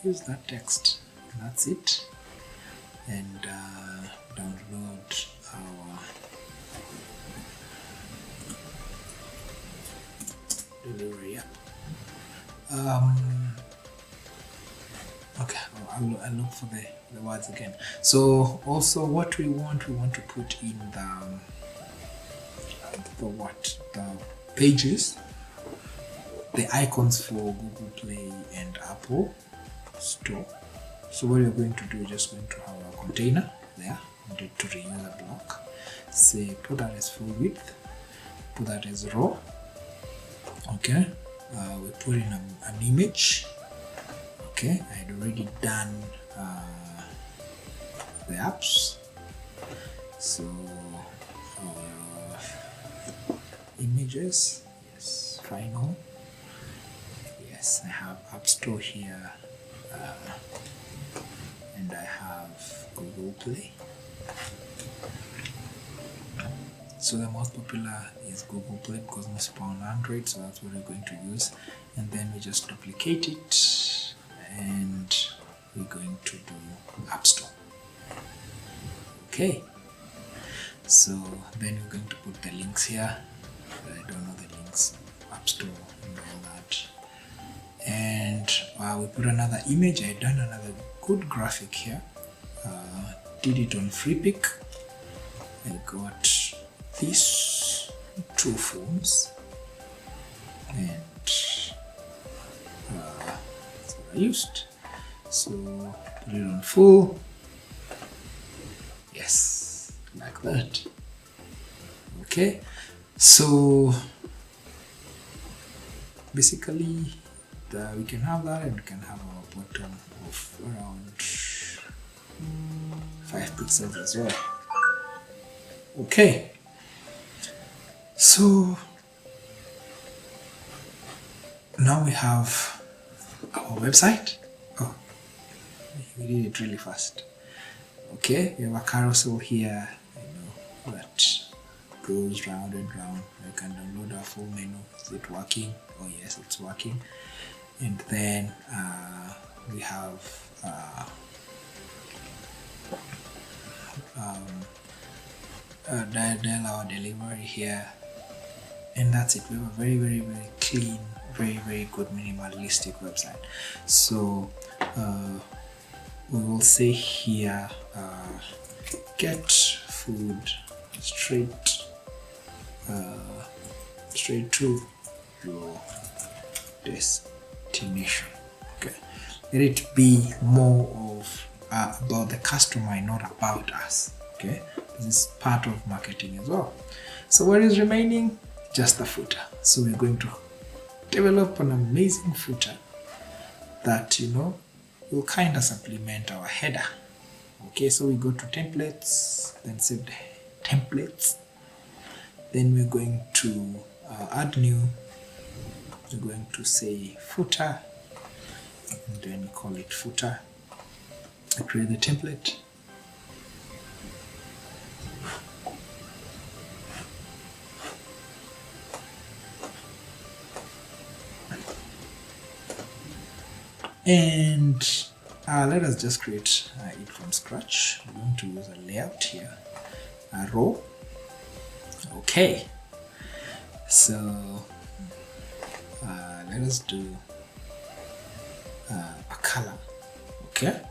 use that text. That's it. And download our delivery app. Okay, I'll look for the words again. So also what we want to put in the pages, the icons for Google Play and Apple, store. So what you're going to do, you're just going to have a container there to reuse a block. Say put that as full width, put that as raw. Okay, we put in an image. Okay, I had already done the apps. So images, yes, final. Yes, I have App Store here, and I have Google Play. So the most popular is Google Play because most people on Android, so that's what we're going to use. And then we just duplicate it, and we're going to do App Store. Okay. So then we're going to put the links here. I don't know the links, App Store and all that. And we put another image. I done another good graphic here. Did it on free pick. I got these two phones, and that's what I used. So put it on full. Yes, like that. Okay, so basically we can have that, and we can have our bottom of around 5 pixels as well. Okay, so now we have our website. Oh, we did it really fast. Okay, we have a carousel here, that goes round and round. I can download a full menu. Is it working? Oh yes, it's working. And then we have dial our delivery here, and that's it. We have a very, very, very clean, very, very good minimalistic website. So we will say here, get food straight to your destination. Okay, let it be more of about the customer and not about us. Okay, this is part of marketing as well. So what is remaining? Just the footer. So we're going to develop an amazing footer that will kind of supplement our header. Okay, so we go to templates, then save the templates. Then we're going to add new. We're going to say footer, and then we call it footer. I create the template. And let us just create it from scratch. We're going to use a layout here, a row. Okay, so let us do a color. Okay,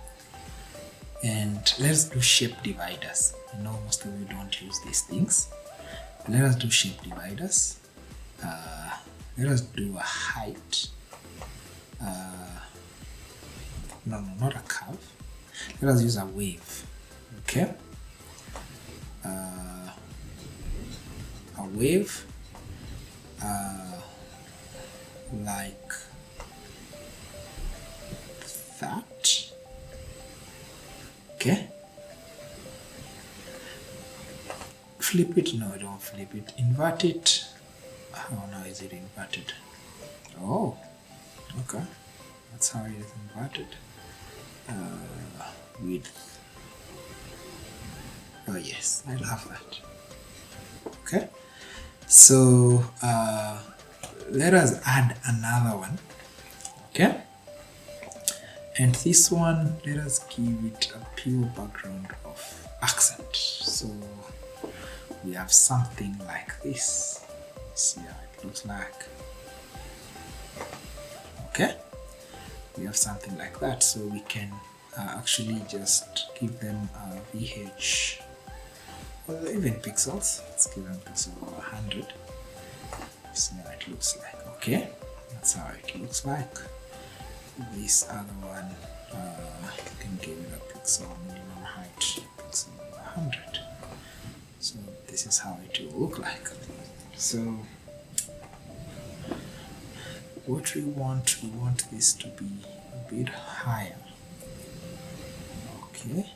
and let's do shape dividers. I know most of you don't use these things. Let us do shape dividers. Let us do a height. No, not a curve. Let us use a wave. Okay, a wave like that. Okay, flip it. No, don't flip it. Invert it. How now is it inverted? Oh, okay, that's how it is inverted. Width. Oh yes, I love that. Okay, so let us add another one. Okay, and this one, let us give it a pure background of accent. So we have something like this. See how it looks like. Okay, we have something like that, so we can actually just give them VH, or even pixels. Let's give them pixel 100. See how it looks like. Okay, that's how it looks like. this other one, you can give it a pixel minimum height, pixel 100. So this is how it will look like. So what we want this to be a bit higher, okay,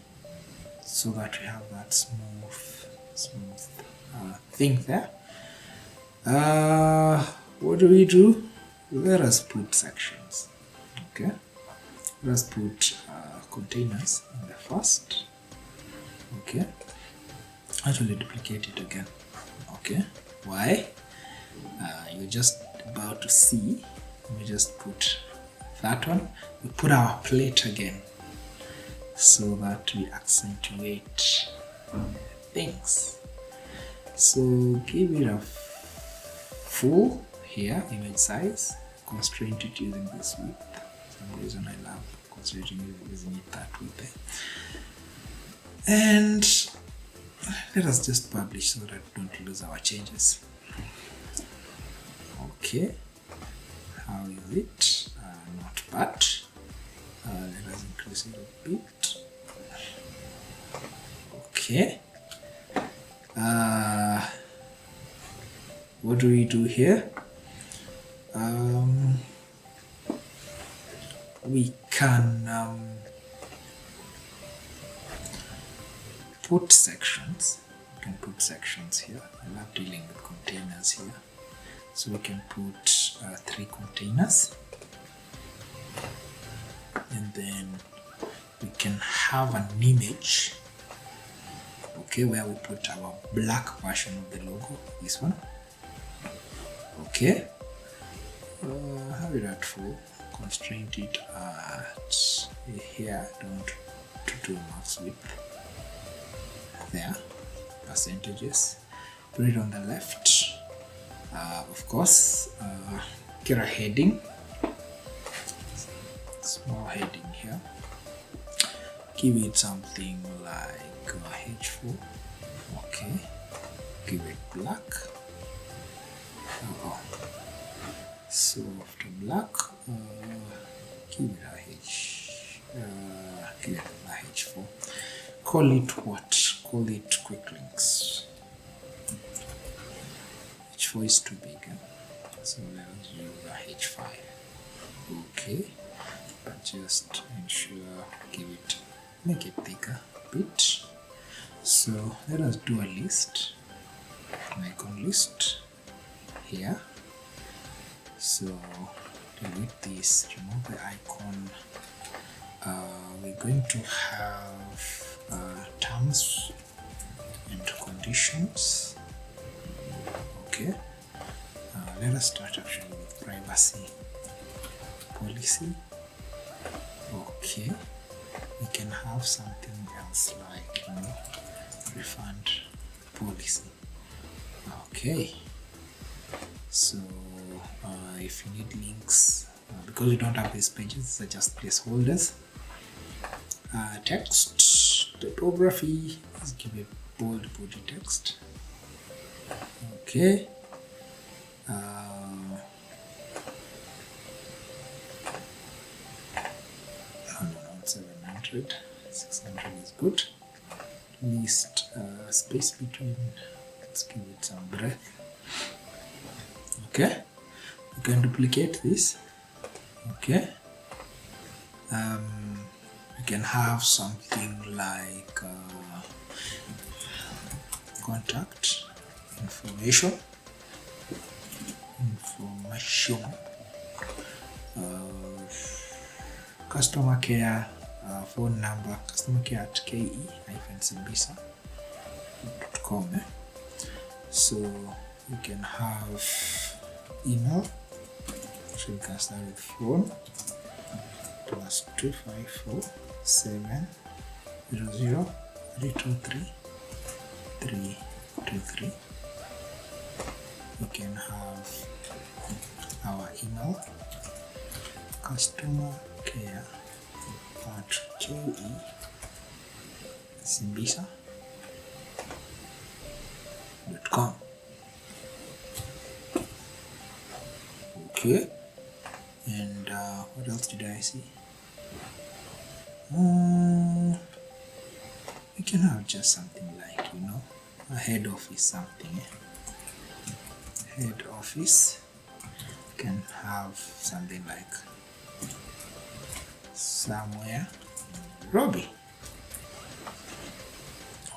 so that we have that smooth thing there. What do? Let us put sections, okay. Let us put containers in the first, okay. Actually duplicate it again, okay. Why? You're just about to see. Let me just put that one. We put our plate again so that we accentuate things. So give it a full here image size, constraint it using this width. For some reason I love constraining it using it that width. And let us just publish so that we don't lose our changes. Okay, how is it? Not bad. Let us increase it a bit. Okay. What do we do here? We can put sections. We can put sections here. I love dealing with containers here. So we can put 3 containers, and then we can have an image, okay, where we put our black version of the logo, this one, okay. Have it at full, constraint it at here, don't do max width there, percentages, put it on the left. Of course, get a heading, small heading here, give it something like H4, okay, give it black. So after black, give it a H4, call it what? Call it quick links. H4 is too big, so let us use a H5. Okay, but just ensure, make it thicker a bit. So let us do a list, an icon list here. So delete this, remove the icon. We're going to have terms and conditions. Okay, let us start actually with privacy policy. Okay, we can have something else like, refund policy. Okay, so if you need links, because we don't have these pages, they're just placeholders. Text, typography, let's give it bold body text. Okay, no, 700, 600 is good. Least space between, let's give it some breadth. Okay, you can duplicate this. Okay, you can have something like contact information, customer care, phone number, customer care at ke-simbisa.com. So you can have email, so you can start with phone +254 700 323 323. We can have our email, customer care at ke-simbisa.com. Okay, And what else did I see? We can have just something like, a head office something. Head office can have something like somewhere in Nairobi.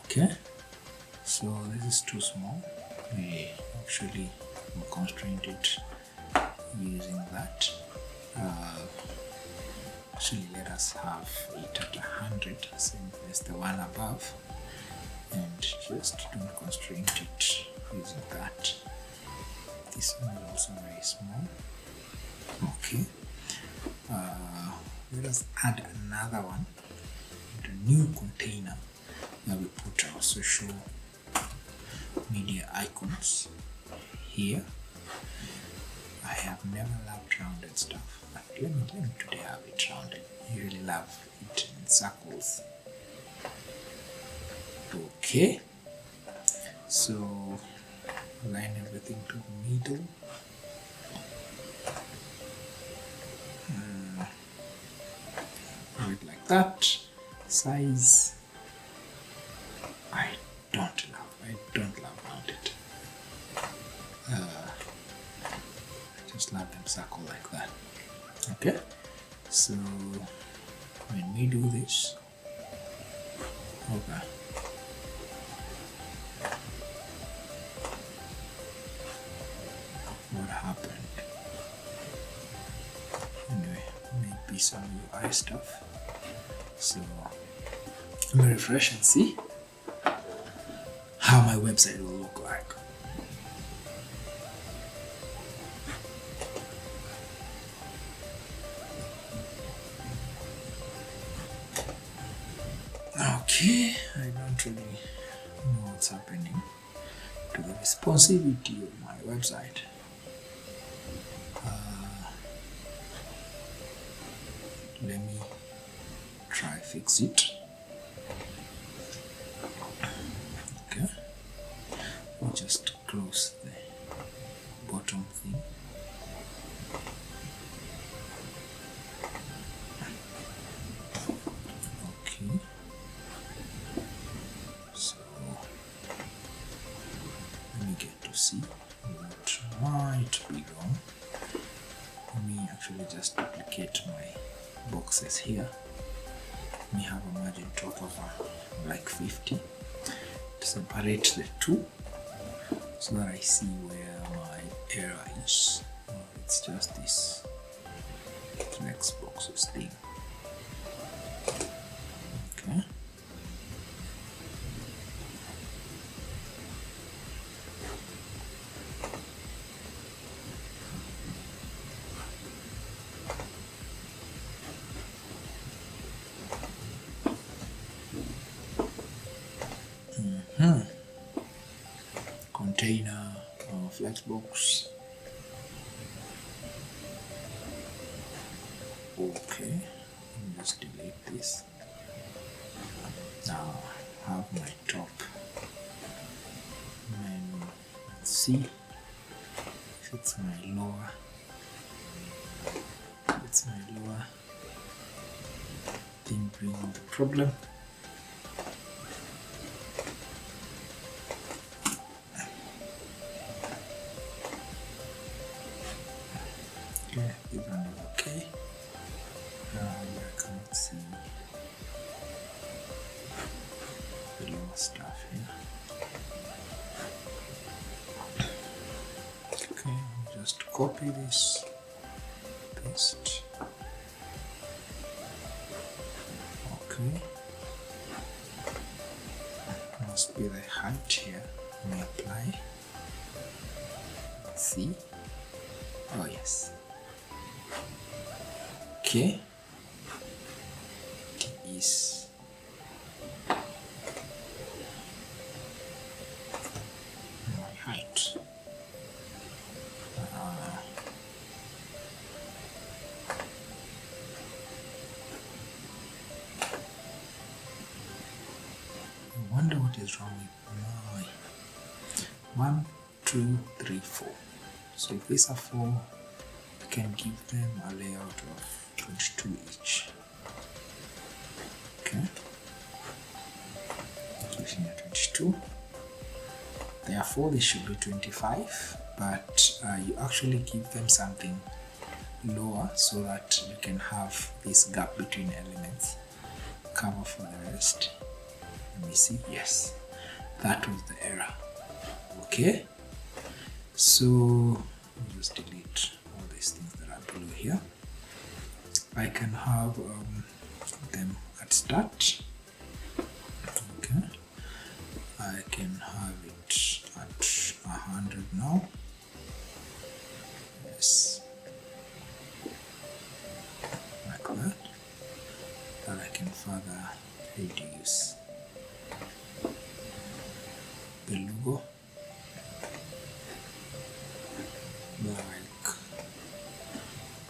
Okay, so this is too small. We actually constrained it using that. Actually, let us have it at 100, same as the one above, and just don't constrain it using that. This one is also very small. Okay, let us add another one, a new container where we put our social media icons here. I have never loved rounded stuff, but let me today have it rounded. I really love it in circles. Okay, so align everything to the middle. Do it like that. Size, I don't love rounded. Just let them circle like that. Okay, so when we do this, okay, what happened? Anyway, maybe some UI stuff. So let me refresh and see how my website will look like. Okay, I don't really know what's happening to the responsivity of my website. Let me try fix it. Okay, we'll just close the bottom thing. Okay, so let me get to see what might be wrong. Let me actually just duplicate my boxes here. Let me have a margin top of like 50 to separate the two so that I see where my error is. It's just this flex boxes thing. Okay. Container flexbox. Okay, let me just delete this. Now I have my top, and let's see if it's my lower. It's my lower thing bringing the problem. Okay, this one is okay. I can't see the lower stuff here. Okay, I'll just copy this, paste. Okay, must be the height here. Let me apply. Let's see. Oh yes. Okay, it is my height. I wonder what is wrong with my 1, 2, 3, 4. So if these are 4, I can give them a layout of 22 each. Okay, gives me a 22. Therefore, this should be 25, but you actually give them something lower so that you can have this gap between elements. Cover for the rest. Let me see. Yes, that was the error. Okay, so just delete all these things that are below here. I can have them at start. Okay, I can have it at 100 now. Yes, like that. That I can further reduce the logo, like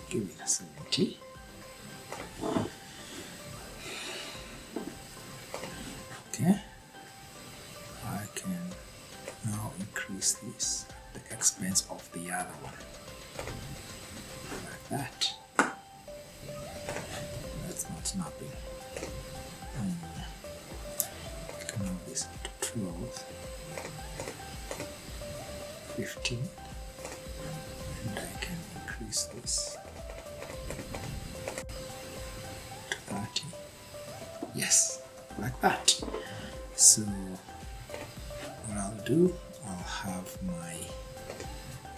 give it a 70. Okay, I can now increase this at the expense of the other one, like that. That's not snapping. I can have this to 12, 15, and I can increase this to 30. Yes, like that. So what I'll do, I'll have my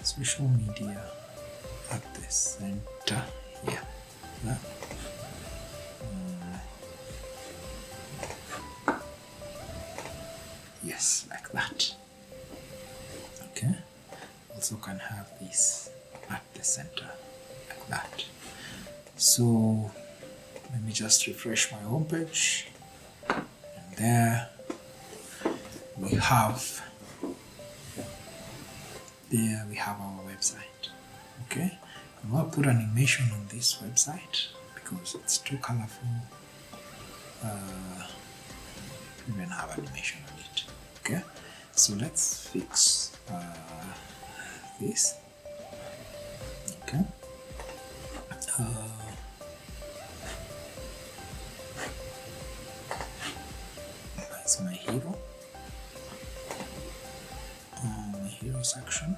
social media at the center here. Yeah. Yes, like that. Okay. Also can have this at the center, like that. So let me just refresh my homepage, and there we have our website. Okay, I'm going to put animation on this website because it's too colorful. Even have animation on it. Okay, so let's fix this. Okay, that's my hero. My hero section.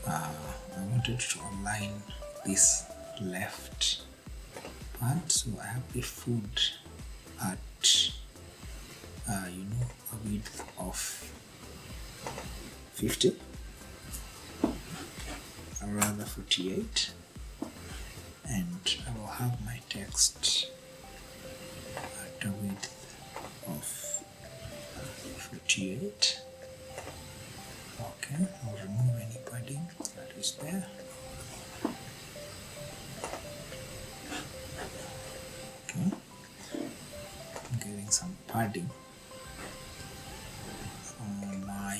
I wanted to align this left part, so I have the food at a width of 50, or rather 48, and I will have my text at a width of 48. Okay, I'll remove any padding that is there. Okay, I'm getting some padding on my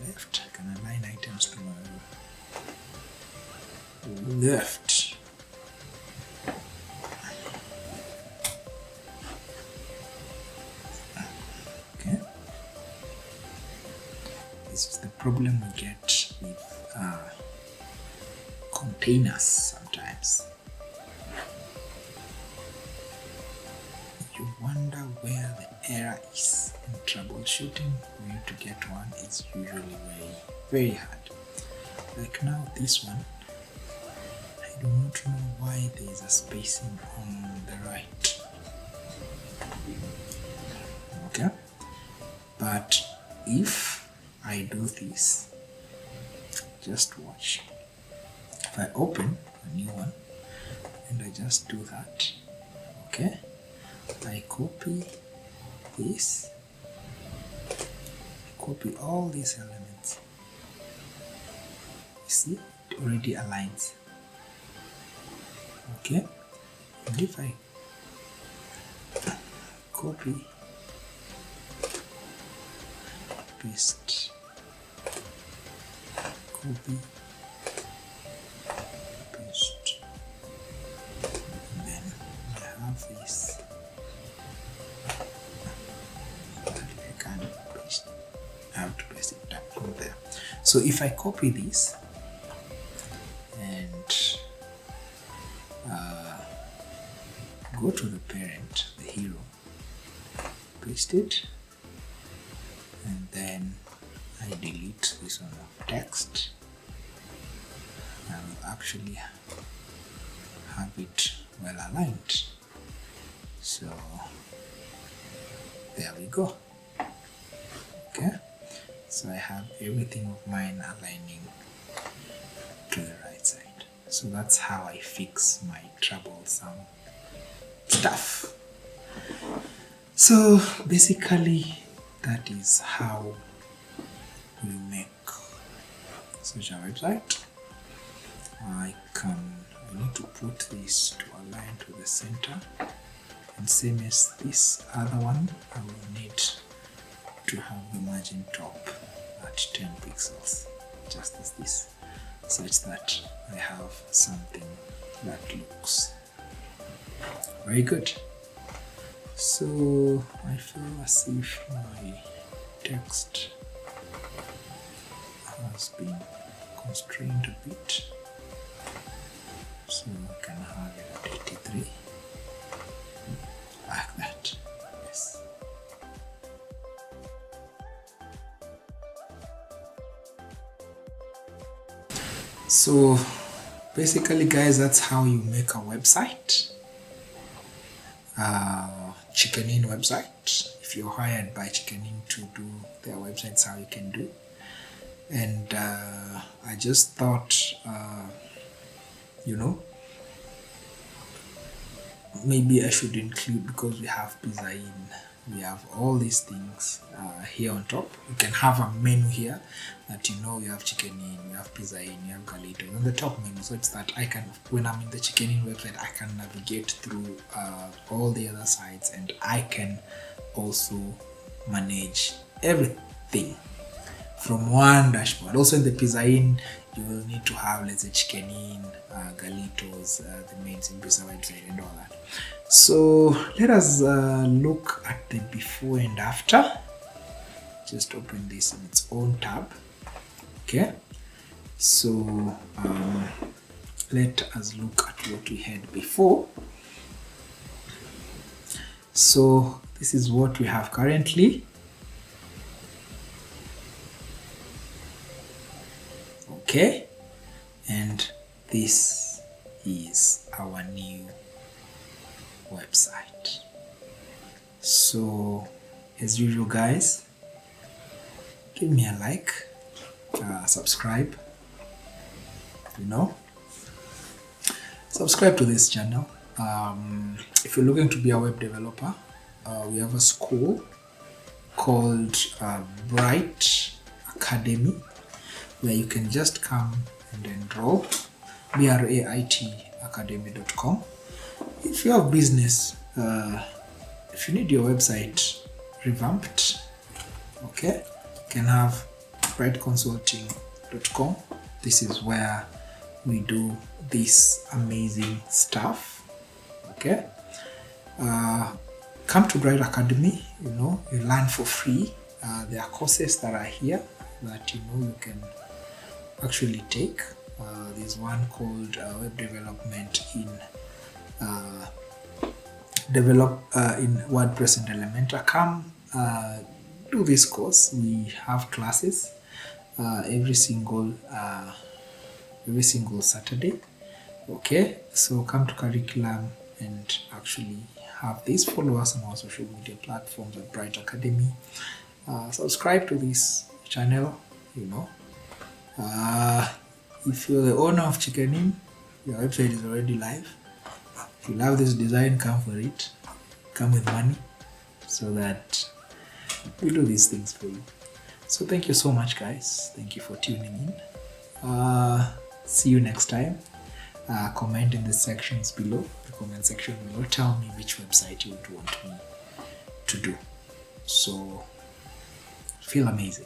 left. I can align items to my left. Okay, this is the problem we get with containers sometimes. You wonder where the error is, and troubleshooting for you to get one is usually very hard. Like now this one, I do not know why there is a spacing on the right. Okay, but if I do this, just watch. If I open a new one and I just do that, okay, I copy this, copy all these elements. You see, it already aligns. Okay, and if I copy, paste, copy, paste, and then I have this that I can paste I have to paste it down there. So if I copy this and go to the parent, the hero, paste it, and then I delete this one of text, I will actually have it well aligned. So there we go. Okay, so I have everything of mine aligning to the right side. So that's how I fix my troublesome stuff. So basically that is how we make such a website. I need to put this to align to the center, and same as this other one, I will need to have the margin top at 10 pixels, just as this, such that I have something that looks very good. So I feel as if my text has been constrained a bit, so I can have it at 83, like that. Yes. So basically guys, that's how you make a website. Chicken Inn website. If you're hired by Chicken Inn to do their websites, how you can do. And I just thought, maybe I should include, because we have Pizza Inn, we have all these things here on top. You can have a menu here that you have Chicken Inn, you have Pizza Inn, you have Galito on the top menu, so it's that I can, when I'm in the Chicken Inn website, I can navigate through all the other sites, and I can also manage everything from one dashboard. Also in the Pizza Inn, you will need to have, let's say, Chicken Inn, Galitos, the mains in Pizza website and all that. So let us look at the before and after. Just open this in its own tab. Okay, so let us look at what we had before. So this is what we have currently. Okay, and this is our new website. So as usual guys, give me a like, subscribe, subscribe to this channel. If you're looking to be a web developer, we have a school called Bright Academy, where you can just come and enroll. BRAITacademy.com. If you have business, if you need your website revamped, okay, you can have brightconsulting.com. This is where we do this amazing stuff. Okay, come to Bright Academy. You learn for free. There are courses that are here that you can actually take. There's one called web development in WordPress and Elementor. Come do this course. We have classes every single Saturday. Okay, so come to curriculum and actually have this. Follow us on our social media platforms at Bright Academy. Subscribe to this channel. If you're the owner of Chicken Inn, your website is already live. If you love this design, come for it. Come with money, so that we do these things for you. So thank you so much guys. Thank you for tuning in. See you next time. Comment in the sections below, the comment section below. Tell me which website you would want me to do. So feel amazing.